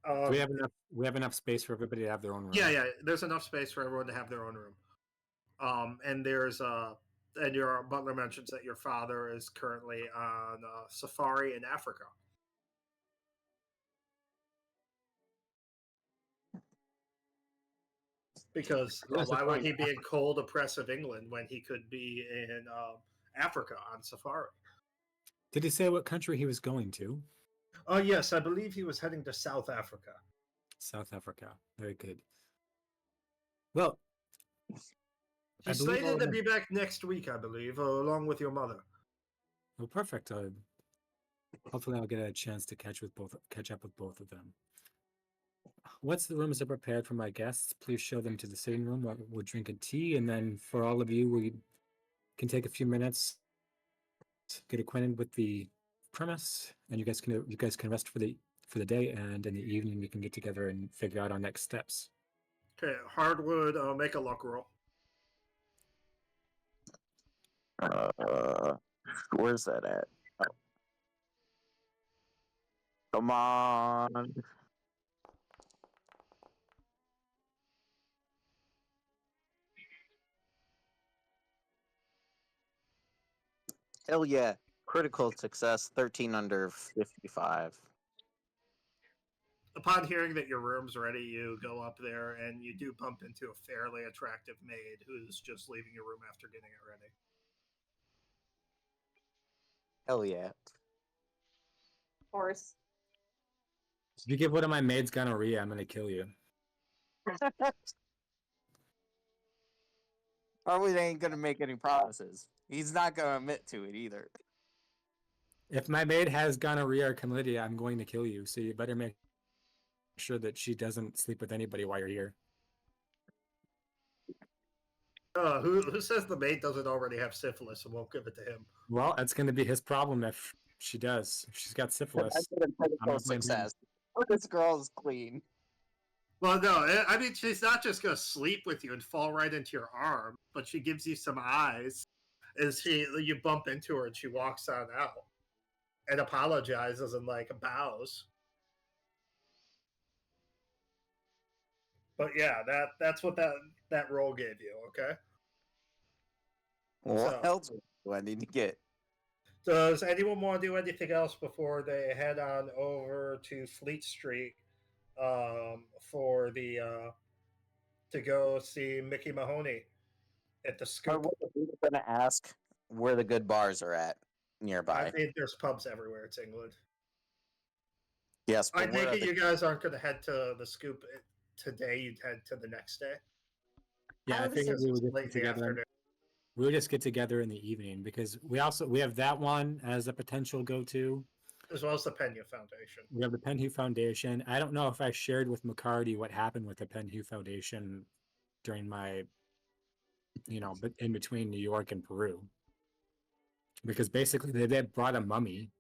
S1: Do we have enough. We have enough space for everybody to have their own room.
S2: yeah, there's enough space for everyone to have their own room. And your butler mentions that your father is currently on safari in Africa. Because
S1: Yes,
S2: why
S1: that's
S2: would
S1: fine.
S2: he be in cold, oppressive England when he could be in Africa on safari?
S1: Did he say what country he was going to?
S2: Oh, yes, I believe he was heading to South Africa.
S1: South Africa. Very good. Well, I
S2: He's
S1: believe all
S2: slated
S1: of
S2: to
S1: them-
S2: be back next week, I believe, along with your mother.
S1: well, perfect. Hopefully, I'll get a chance to catch up with both of them. Once the rooms are prepared for my guests, please show them to the sitting room. We'll drink a tea, and then for all of you, we can take a few minutes, get acquainted with the premise, and you guys can rest for the day, and in the evening we can get together and figure out our next steps.
S2: Okay, Hardwood, make a luck roll.
S4: Where's that at? Oh. Come on. Hell yeah. Critical success, 13 under 55.
S2: Upon hearing that your room's ready, you go up there and you do bump into a fairly attractive maid who's just leaving your room after getting it ready.
S4: Hell yeah.
S5: Of course.
S1: If you give one of my maids gonorrhea, I'm gonna kill you.
S4: Probably ain't gonna make any promises. He's not gonna admit to it either.
S1: If my maid has gonorrhea or chlamydia, I'm going to kill you. So you better make sure that she doesn't sleep with anybody while you're here.
S2: Who says the maid doesn't already have syphilis and won't give it to him?
S1: Well, that's going to be his problem if she does. If she's got syphilis,
S4: That's a
S1: I'm
S4: critical
S1: not blaming him.
S4: success. This girl is clean.
S2: Well, no, I mean, she's not just going to sleep with you and fall right into your arm, but she gives you some eyes as you bump into her and she walks on out and apologizes and like bows. But yeah, that's what that role gave you. Okay.
S4: What
S2: So-
S4: else do I need to get?
S2: Does anyone want to do anything else before they head on over to Fleet Street for the to go see Mickey Mahoney at the
S4: I
S2: Scoop?
S4: was gonna ask where the good bars are at
S2: I
S4: nearby.
S2: think there's pubs everywhere. It's England.
S4: Yes,
S2: I
S4: but where
S2: take
S4: are
S2: it
S4: the...
S2: you guys aren't going to head to the Scoop today. You'd head to the next day.
S1: Yeah, I
S5: would
S1: figured we would
S2: Late
S1: get
S2: in the
S1: together.
S2: afternoon.
S1: We would just get together in the evening because we have that one as a potential go-to.
S2: As well as the Pena Foundation.
S1: We have the Penhue Foundation. I don't know if I shared with McCarty what happened with the Penhue Foundation during my, but in between New York and Peru. Because basically they brought a mummy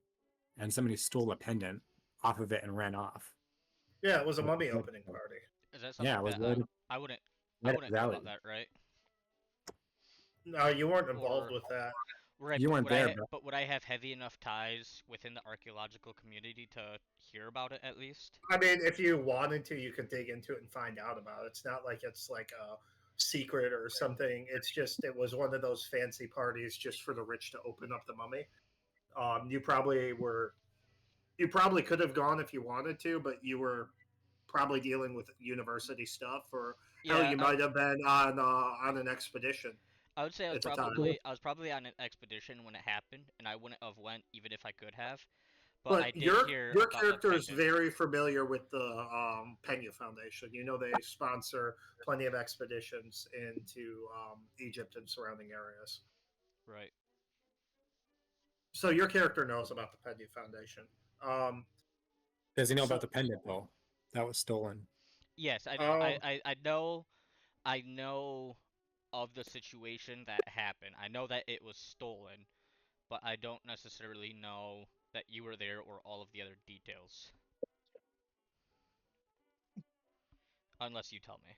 S1: and somebody stole a pendant off of it and ran off.
S2: Yeah, it was a mummy opening party.
S3: Is that something
S1: Yeah, it was
S3: that
S1: right,
S3: I wouldn't
S1: right
S3: know
S1: Valley.
S3: about that, right?
S2: No, you weren't involved
S3: Or-
S2: with that.
S3: Right,
S1: You
S3: but
S1: weren't
S3: would
S1: there,
S3: I
S1: bro.
S3: but would I have heavy enough ties within the archaeological community to hear about it at least?
S2: I mean, if you wanted to, you could dig into it and find out about it. It's not like it's like a secret or something. It's just it was one of those fancy parties just for the rich to open up the mummy. You probably could have gone if you wanted to, but you were probably dealing with university stuff, or hell,
S3: Yeah,
S2: you might have been on an expedition.
S3: I would say
S2: at the time.
S3: I was probably on an expedition when it happened, and I wouldn't have went even if I could have. But
S2: But
S3: I did
S2: your
S3: hear
S2: your
S3: about the
S2: character is
S3: pendant.
S2: very familiar with the Pena Foundation. You know they sponsor plenty of expeditions into Egypt and surrounding areas.
S3: Right.
S2: So your character knows about the Pena Foundation.
S1: Does he know
S2: So-
S1: about the pendant though? That was stolen.
S3: Yes, I
S2: Oh.
S3: know. I know of the situation that happened. I know that it was stolen, but I don't necessarily know that you were there or all of the other details. Unless you tell me.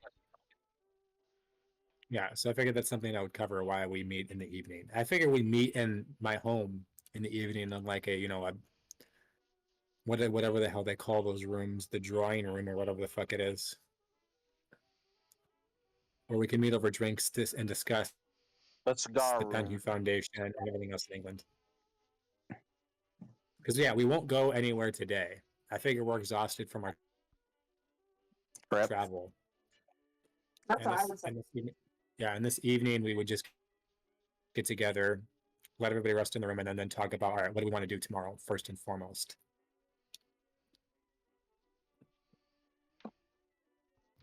S1: Yeah, so I figured that's something that would cover why we meet in the evening. I figure we meet in my home in the evening on like whatever the hell they call those rooms, the drawing room or whatever the fuck it is. Or we can meet over drinks and discuss
S4: The cigar
S1: the
S4: room.
S1: Penhue Foundation and everything else in England. Because yeah, we won't go anywhere today. I figure we're exhausted from our
S4: Prep.
S1: travel.
S5: That's
S1: And
S5: what I
S1: this,
S5: would say.
S1: and this evening, and this evening we would just get together, let everybody rest in the room, and then talk about, all right, what do we want to do tomorrow, first and foremost.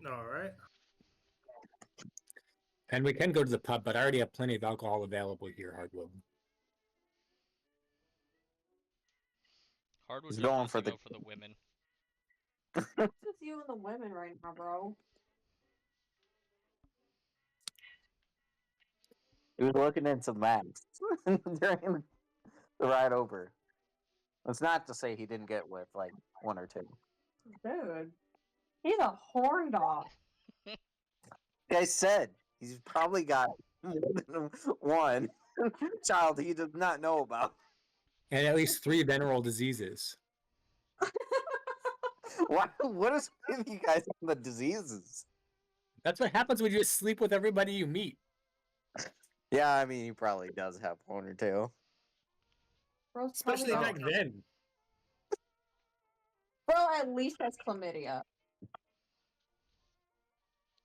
S2: All right.
S1: And we can go to the pub, but I already have plenty of alcohol available here, Hardwood.
S3: Hardwood
S4: He's
S3: just
S4: going
S3: wants
S4: for
S3: to
S4: the-
S3: go for the women.
S5: What's with you and the women right now, bro?
S4: He was looking into maps during the ride over. That's not to say he didn't get with like one or two.
S5: Dude. He's a horn dog.
S4: Like I said, he's probably got more than one. child he does not know about.
S1: And at least 3 venereal diseases.
S4: What is with you guys on the diseases?
S1: That's what happens when you just sleep with everybody you meet.
S4: Yeah, I mean, he probably does have one or two.
S5: Bro's
S1: Especially
S5: probably-
S1: back then.
S5: Bro at least has chlamydia.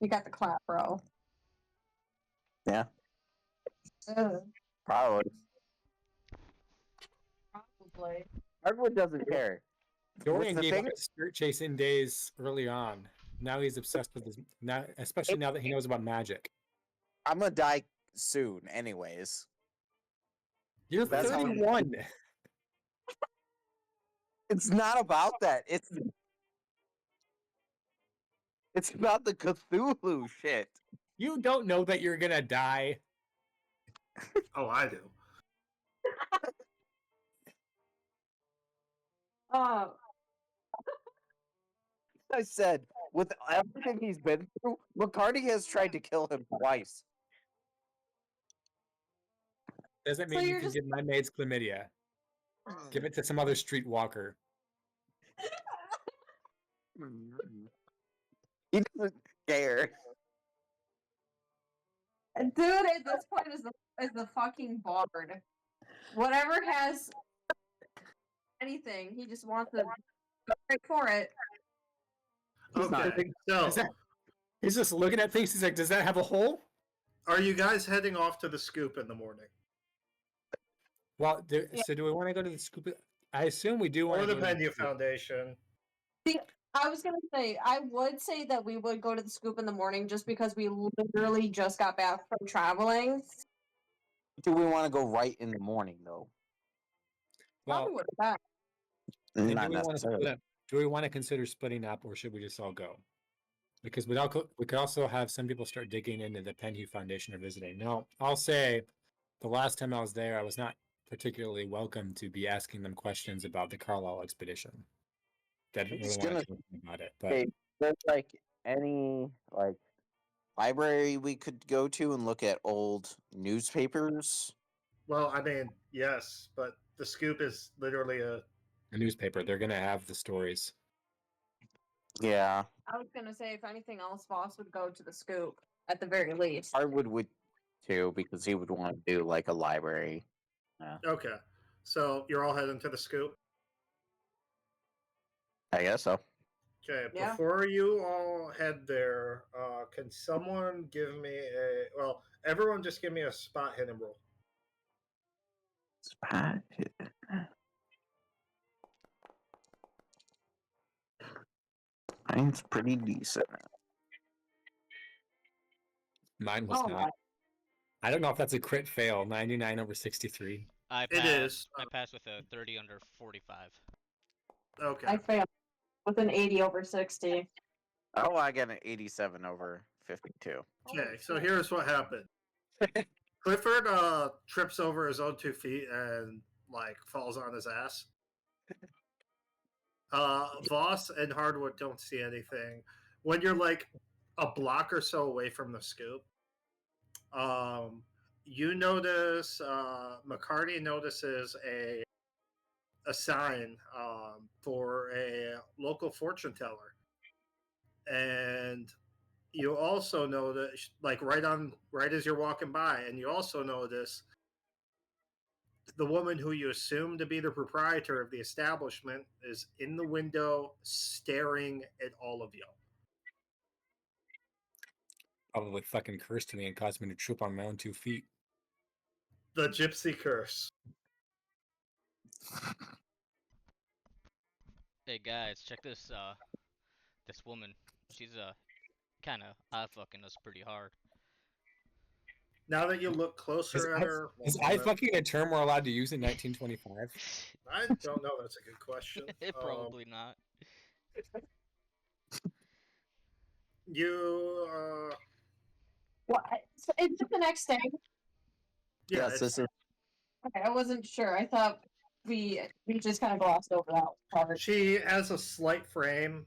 S5: You got the clap, bro.
S4: Yeah,
S5: Ugh,
S4: probably.
S5: probably.
S4: Everyone doesn't care.
S1: Dorian
S4: the
S1: gave
S4: thing?
S1: up his skirt chasing days early on. Now he's obsessed with this. Now, especially now that he knows about magic.
S4: I'm gonna die soon, anyways.
S1: You're
S4: That's how-
S1: 31.
S4: It's not about that. It's about the Cthulhu shit.
S1: You don't know that you're gonna die.
S2: Oh, I do.
S5: Oh,
S4: I said, with everything he's been through, McCarty has tried to kill him twice.
S1: Doesn't
S5: So
S1: mean you
S5: you're
S1: can
S5: just-
S1: give my maids chlamydia. Give it to some other streetwalker.
S4: He doesn't care.
S5: dude, at this point is the fucking bard. Whatever has anything, he just wants to go right for it.
S4: He's not.
S2: Okay,
S1: Is
S2: so
S1: that- He's just looking at things. He's like, "Does that have a hole?"
S2: are you guys heading off to the scoop in the morning?
S1: Well,
S5: Yeah.
S1: so do we want to go to the scoop? I assume we do want
S2: Or
S1: to
S2: the
S1: go to
S2: Pendia
S1: scoop.
S2: Foundation?
S5: I was gonna say I would say that we would go to the scoop in the morning just because we literally just got back from traveling.
S4: Do we want to go right in the morning, though?
S5: Probably
S1: Well,
S5: would have.
S1: then do
S4: Not
S1: we want to
S4: necessarily.
S1: split up? Do we want to consider splitting up, or should we just all go? Because we could also have some people start digging into the Penhue Foundation or visiting. Now, I'll say, the last time I was there, I was not particularly welcome to be asking them questions about the Carlisle expedition. I didn't
S4: It's
S1: really want
S4: gonna-
S1: to talk about it, but
S4: Okay, there's like any library we could go to and look at old newspapers.
S2: Well, I mean, yes, but the scoop is literally a.
S1: a newspaper, they're gonna have the stories.
S4: Yeah,
S5: I was gonna say if anything else, Voss would go to the scoop at the very least.
S4: Harwood would too because he would want to do like a library.
S2: Okay, so you're all heading to the scoop.
S4: I guess so.
S2: Okay,
S5: Yeah.
S2: before you all head there, can someone give me a. Well, everyone just give me a spot hidden roll.
S4: Mine's pretty decent.
S1: Mine was
S5: Oh,
S1: not. I don't know if that's a crit fail. 99 over 63.
S3: I
S2: It
S3: passed.
S2: is.
S3: I passed with a 30 under 45.
S2: Okay.
S5: I failed with an 80 over 60.
S4: Oh, I got an 87 over 52.
S2: Okay, so here's what happened. Clifford trips over his own 2 feet and like falls on his ass. Voss and Hardwood don't see anything. When you're like a block or so away from the scoop, you notice McCarty notices a sign for a local fortune teller, and you also notice, like right as you're walking by, and you also notice the woman who you assume to be the proprietor of the establishment is in the window staring at all of you.
S1: Probably fucking cursed me and caused me to trip on my own 2 feet.
S2: The gypsy curse.
S3: Hey guys, check this. This woman. She's kind of eye fucking us pretty hard.
S2: Now that you look closer at her,
S1: Is eye fucking a term we're allowed to use in 1925?
S2: I don't know. That's a good question.
S3: Probably not.
S2: You,
S5: What? So it's just the next day.
S2: yeah,
S4: Yes, this is
S5: Okay, I wasn't sure. I thought we just kind of glossed over that part.
S2: she has a slight frame,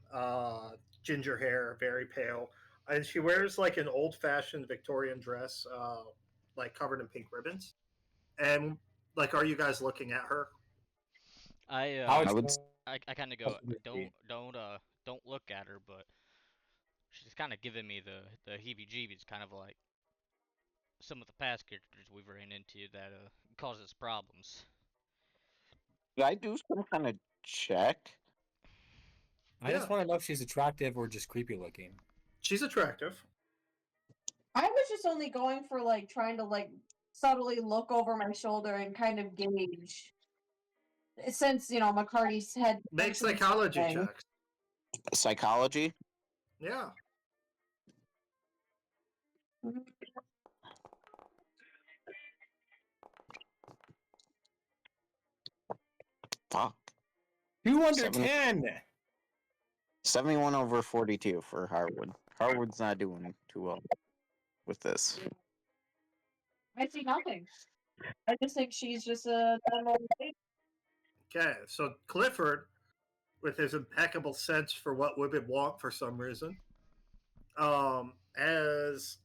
S2: ginger hair, very pale, and she wears like an old-fashioned Victorian dress, like covered in pink ribbons. And like, are you guys looking at her?
S3: I
S1: I
S4: I
S3: uh
S4: would.
S3: I kind of go don't look at her, but she's kind of giving me the heebie-jeebies, kind of like some of the past characters we've ran into that causes problems.
S4: Did I do some kind of check?
S1: I just want to know if she's attractive or just creepy looking.
S2: She's attractive.
S5: I was just only going for like trying to like subtly look over my shoulder and kind of gauge. Since McCarty's had
S2: Make psychology
S5: thing.
S2: checks.
S4: Psychology?
S2: Yeah.
S4: Fuck.
S1: 2 under
S4: Seven.
S1: 10.
S4: 71 over 42 for Harwood. Harwood's not doing too well with this.
S5: I see nothing. I just think she's just a normal lady.
S2: Okay, so Clifford, with his impeccable sense for what women want for some reason, as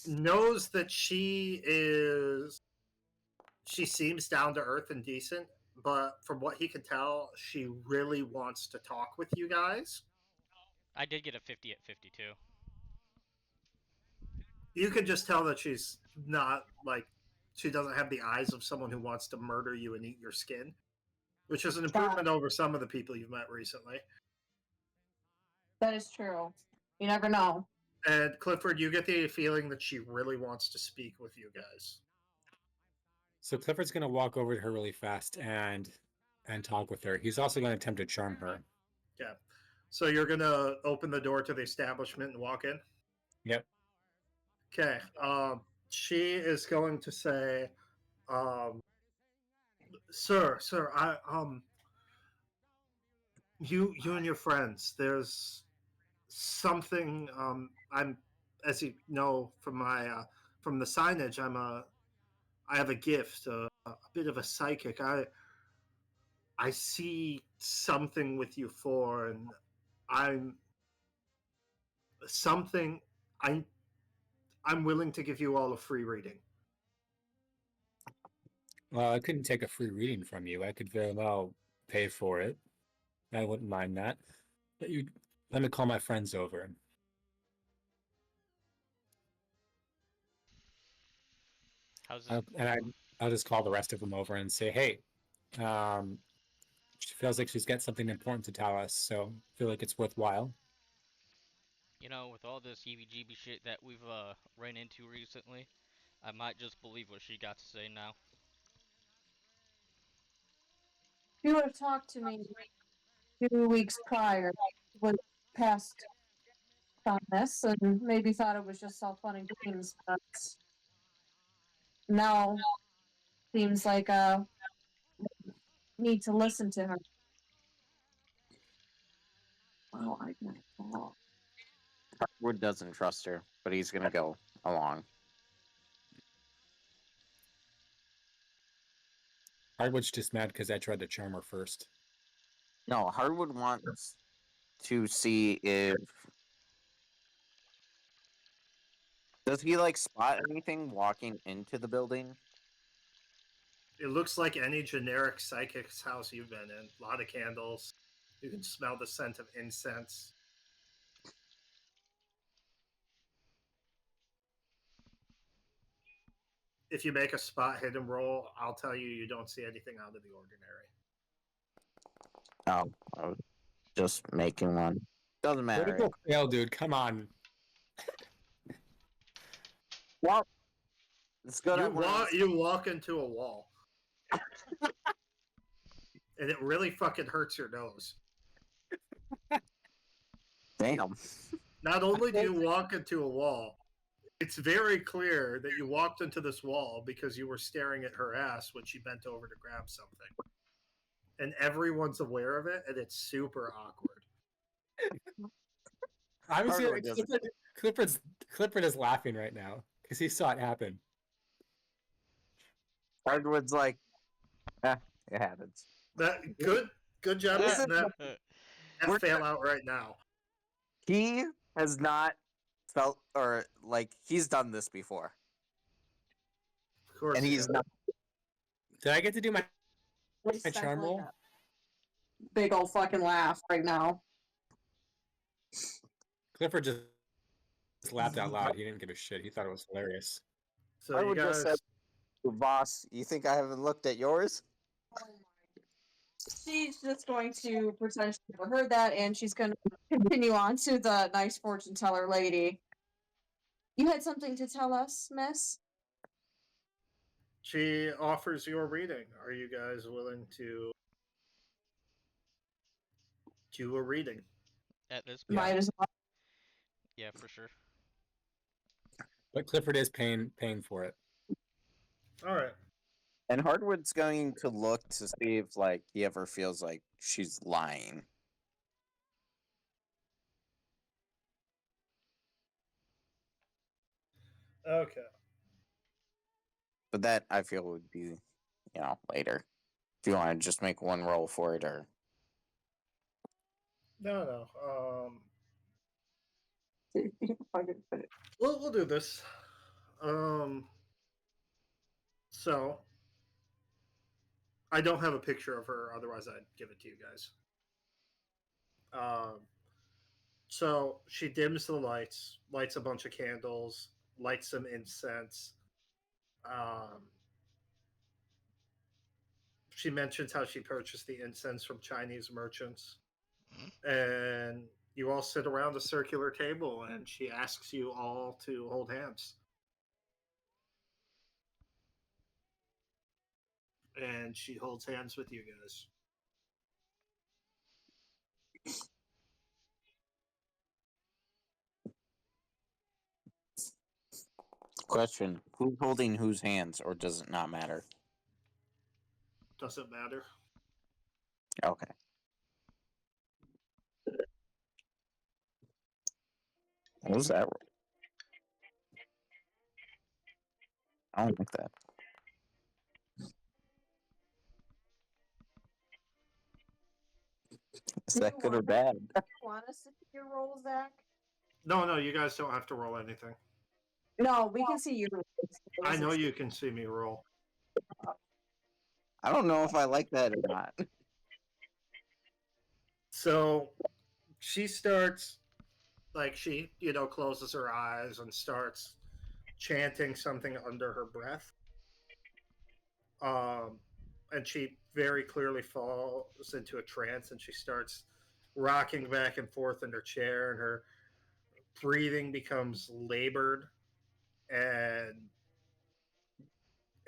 S2: knows that she seems down to earth and decent, but from what he can tell, she really wants to talk with you guys.
S3: I did get a 50 at 52.
S2: You can just tell that she's not like, she doesn't have the eyes of someone who wants to murder you and eat your skin, which is an improvement over some of the people you've met recently.
S5: That is true. You never know.
S2: And Clifford, you get the feeling that she really wants to speak with you guys.
S1: So Clifford's gonna walk over to her really fast and talk with her. He's also gonna attempt to charm her.
S2: Yeah. So you're gonna open the door to the establishment and walk in?
S1: Yep.
S2: Okay. She is going to say, sir, you and your friends, there's something, I'm, as you know from my, from the signage, I have a gift, a bit of a psychic. I see something with you four, and I'm something. I'm willing to give you all a free reading.
S1: Well, I couldn't take a free reading from you. I could very well pay for it. I wouldn't mind that. But you let me call my friends over.
S3: How's it?
S1: I'll just call the rest of them over and say, hey, she feels like she's got something important to tell us, so I feel like it's worthwhile.
S3: You know, with all this heebie-jeebie shit that we've ran into recently, I might just believe what she got to say now.
S5: If you would have talked to me 2 weeks prior, would past on this and maybe thought it was just all fun and games, but now seems like need to listen to her. Oh, I know.
S4: Harwood doesn't trust her, but he's gonna go along.
S1: Hardwood's just mad because I tried to charm her first.
S4: No, Harwood wants to see if. Does he like spot anything walking into the building?
S2: It looks like any generic psychic's house you've been in. A lot of candles. You can smell the scent of incense. If you make a spot hidden roll, I'll tell you, you don't see anything out of the ordinary.
S4: Oh, I was just making one. Doesn't matter.
S1: Critical fail, dude. Come on.
S4: Well, it's good.
S2: You walk into a wall. And it really fucking hurts your nose.
S4: Damn.
S2: Not only do you walk into a wall, it's very clear that you walked into this wall because you were staring at her ass when she bent over to grab something. And everyone's aware of it, and it's super awkward.
S1: I'm Clifford is laughing right now because he saw it happen.
S4: Hardwood's like, it happens.
S2: Good job getting that fail out right now.
S4: He has not felt, or like, he's done this before.
S2: Of course.
S4: And he's not.
S1: Did I get to do my
S5: It's
S1: charm
S5: definitely
S1: roll?
S5: a big old fucking laugh right now.
S1: Clifford just laughed out loud. He didn't give a shit. He thought it was hilarious.
S2: So
S4: I
S2: you
S4: would just
S2: guys.
S4: say, boss, you think I haven't looked at yours?
S5: She's just going to pretend she never heard that, and she's going to continue on to the nice fortune teller lady. You had something to tell us, miss?
S2: She offers you a reading. Are you guys willing to do a reading?
S3: At this
S1: Yeah.
S3: point,
S5: Might as well.
S3: yeah, for sure.
S1: But Clifford is paying for it.
S2: All right.
S4: And Hardwood's going to look to see if, like, he ever feels like she's lying.
S2: Okay.
S4: But that, I feel, would be, later. If you want to just make one roll for it, or...
S2: No.
S5: Fucking put it.
S2: We'll do this. So I don't have a picture of her, otherwise I'd give it to you guys. So she dims the lights, lights a bunch of candles, lights some incense. She mentions how she purchased the incense from Chinese merchants. And you all sit around a circular table, and she asks you all to hold hands. And she holds hands with you guys.
S4: Question, who's holding whose hands, or does it not matter?
S2: Doesn't matter.
S4: Okay. What was that? I don't like that. Is
S5: Do
S4: that
S5: you
S4: good or
S5: want-
S4: bad?
S5: Want us to see your roll, Zach?
S2: No, you guys don't have to roll anything.
S5: No, we can see your rolls.
S2: I know you can see me roll.
S4: I don't know if I like that or not.
S2: So she starts, like, she, closes her eyes and starts chanting something under her breath. And she very clearly falls into a trance, and she starts rocking back and forth in her chair, and her breathing becomes labored. And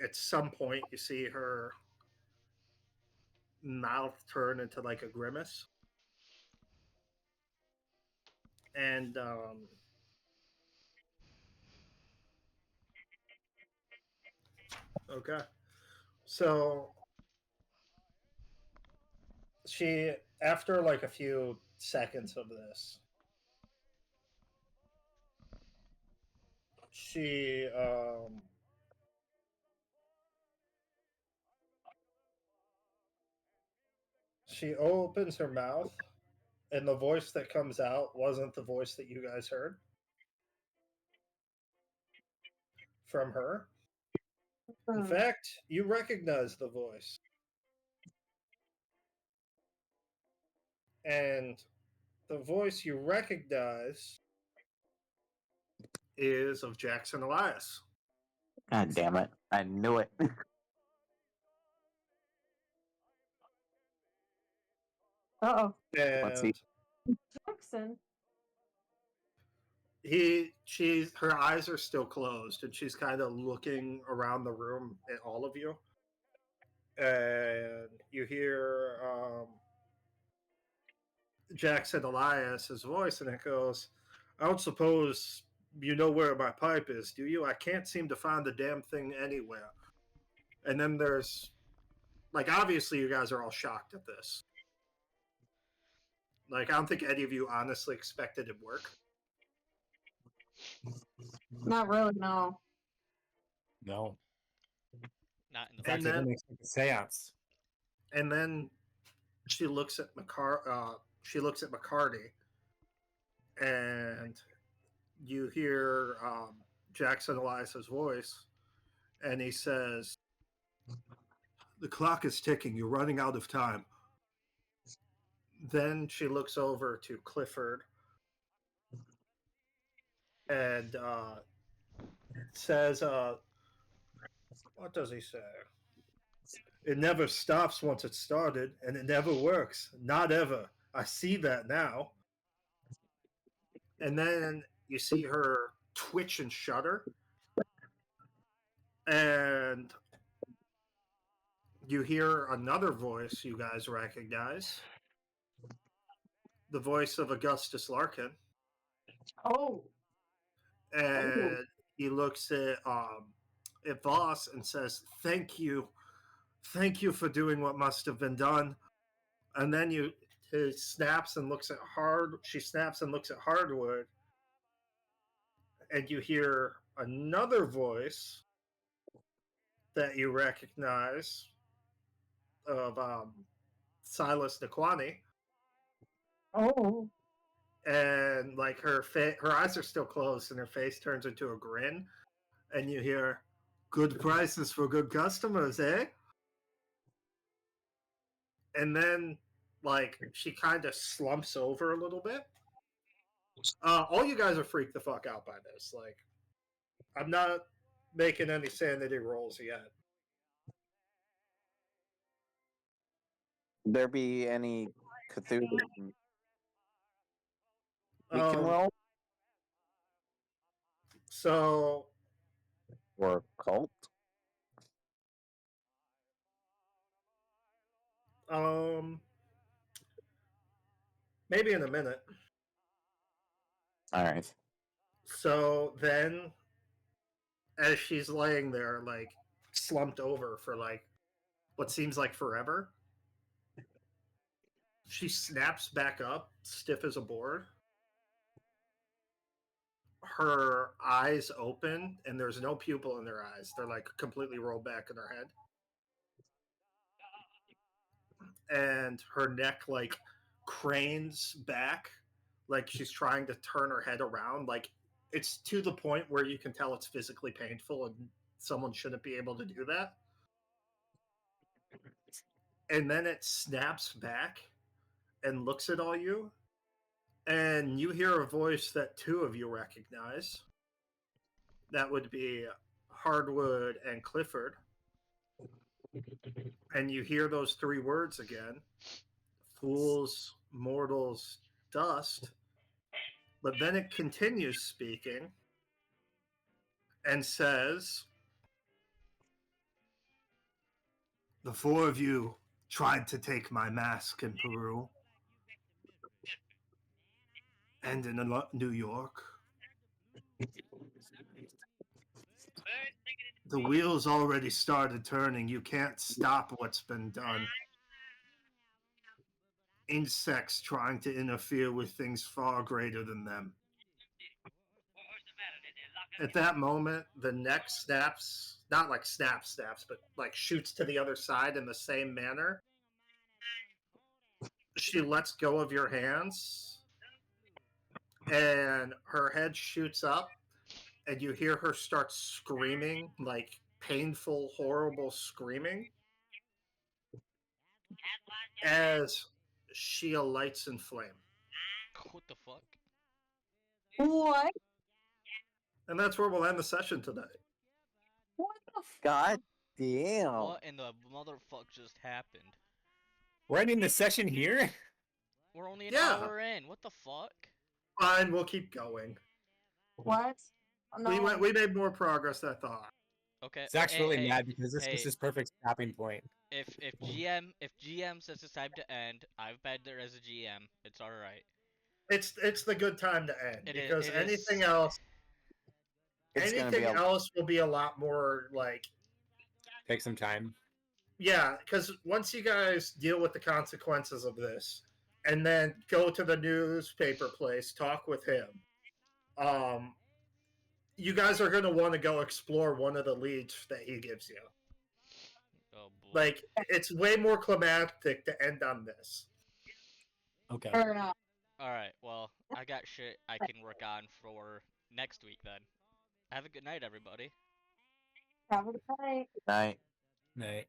S2: at some point, you see her mouth turn into like a grimace. And okay. So she, after like a few seconds of this, she she opens her mouth, and the voice that comes out wasn't the voice that you guys heard from her. In fact, you recognize the voice. And the voice you recognize is of Jackson Elias.
S4: God damn it. I knew it.
S5: Uh-oh.
S4: Let's see.
S2: And
S5: Jackson.
S2: her eyes are still closed, and she's kind of looking around the room at all of you. And you hear Jackson Elias's voice, and it goes, "I don't suppose you know where my pipe is, do you? I can't seem to find the damn thing anywhere." And then there's, like, obviously you guys are all shocked at this. Like, I don't think any of you honestly expected it to work.
S5: Not really, no.
S1: No.
S3: Not in the
S1: In fact,
S2: And
S1: it
S2: then-
S1: didn't expect a seance.
S2: And then she looks at McCarty, and you hear Jackson Elias's voice. and he says, "The clock is ticking. You're running out of time." Then she looks over to Clifford and says, "What does he say? It never stops once it's started, and it never works. Not ever. I see that now." And then you see her twitch and shudder, and you hear another voice you guys recognize, the voice of Augustus Larkin.
S5: Oh.
S2: And he looks at Voss and says, thank you for doing what must have been done." And then he snaps and looks at she snaps and looks at Hardwood, and you hear another voice that you recognize of Silas Naquani.
S5: Oh.
S2: And like her eyes are still closed and her face turns into a grin, and you hear, "Good prices for good customers, eh?" And then like she kind of slumps over a little bit. All you guys are freaked the fuck out by this. Like, I'm not making any sanity rolls yet.
S4: There be any Cthulhu we can
S2: Um,
S4: roll
S2: so
S4: or cult?
S2: maybe in a minute.
S4: All right.
S2: So then, as she's laying there, like slumped over for like what seems like forever, she snaps back up, stiff as a board. Her eyes open, and there's no pupil in their eyes. They're like completely rolled back in her head. And her neck like cranes back, like she's trying to turn her head around. Like it's to the point where you can tell it's physically painful, and someone shouldn't be able to do that. And then it snaps back and looks at all you, and you hear a voice that two of you recognize. That would be Hardwood and Clifford. And you hear those three words again: fools, mortals, dust. But then it continues speaking and says, "The four of you tried to take my mask in Peru and in New York. The wheels already started turning. You can't stop what's been done. Insects trying to interfere with things far greater than them." At that moment, the neck snaps, not like snaps, but like shoots to the other side in the same manner. She lets go of your hands, and her head shoots up, and you hear her start screaming, like painful, horrible screaming, as she alights in flame.
S3: What the fuck?
S5: What?
S2: And that's where we'll end the session today.
S5: What the
S4: God damn.
S3: What in the motherfuck just happened?
S1: We're ending the session here?
S3: We're only an
S2: Yeah.
S3: hour in. What the fuck?
S2: Fine, we'll keep going.
S5: What? No.
S2: We made more progress than I thought.
S3: Okay.
S1: Zach's
S3: hey,
S1: really
S3: hey,
S1: mad because this
S3: hey,
S1: is his perfect stopping point.
S3: If GM says it's time to end, I've been there as a GM. It's all right.
S2: It's the good time to end because anything else
S4: It's gonna be
S2: anything else will be a lot more like
S1: Take some time.
S2: yeah, because once you guys deal with the consequences of this and then go to the newspaper place, talk with him, you guys are going to want to go explore one of the leads that he gives you.
S3: Oh boy.
S2: Like, it's way more climactic to end on this.
S1: Okay.
S5: Fair enough.
S3: All right. Well, I got shit I can work on for next week then. Have a good night, everybody.
S5: Have a good night.
S4: Night.
S1: Night.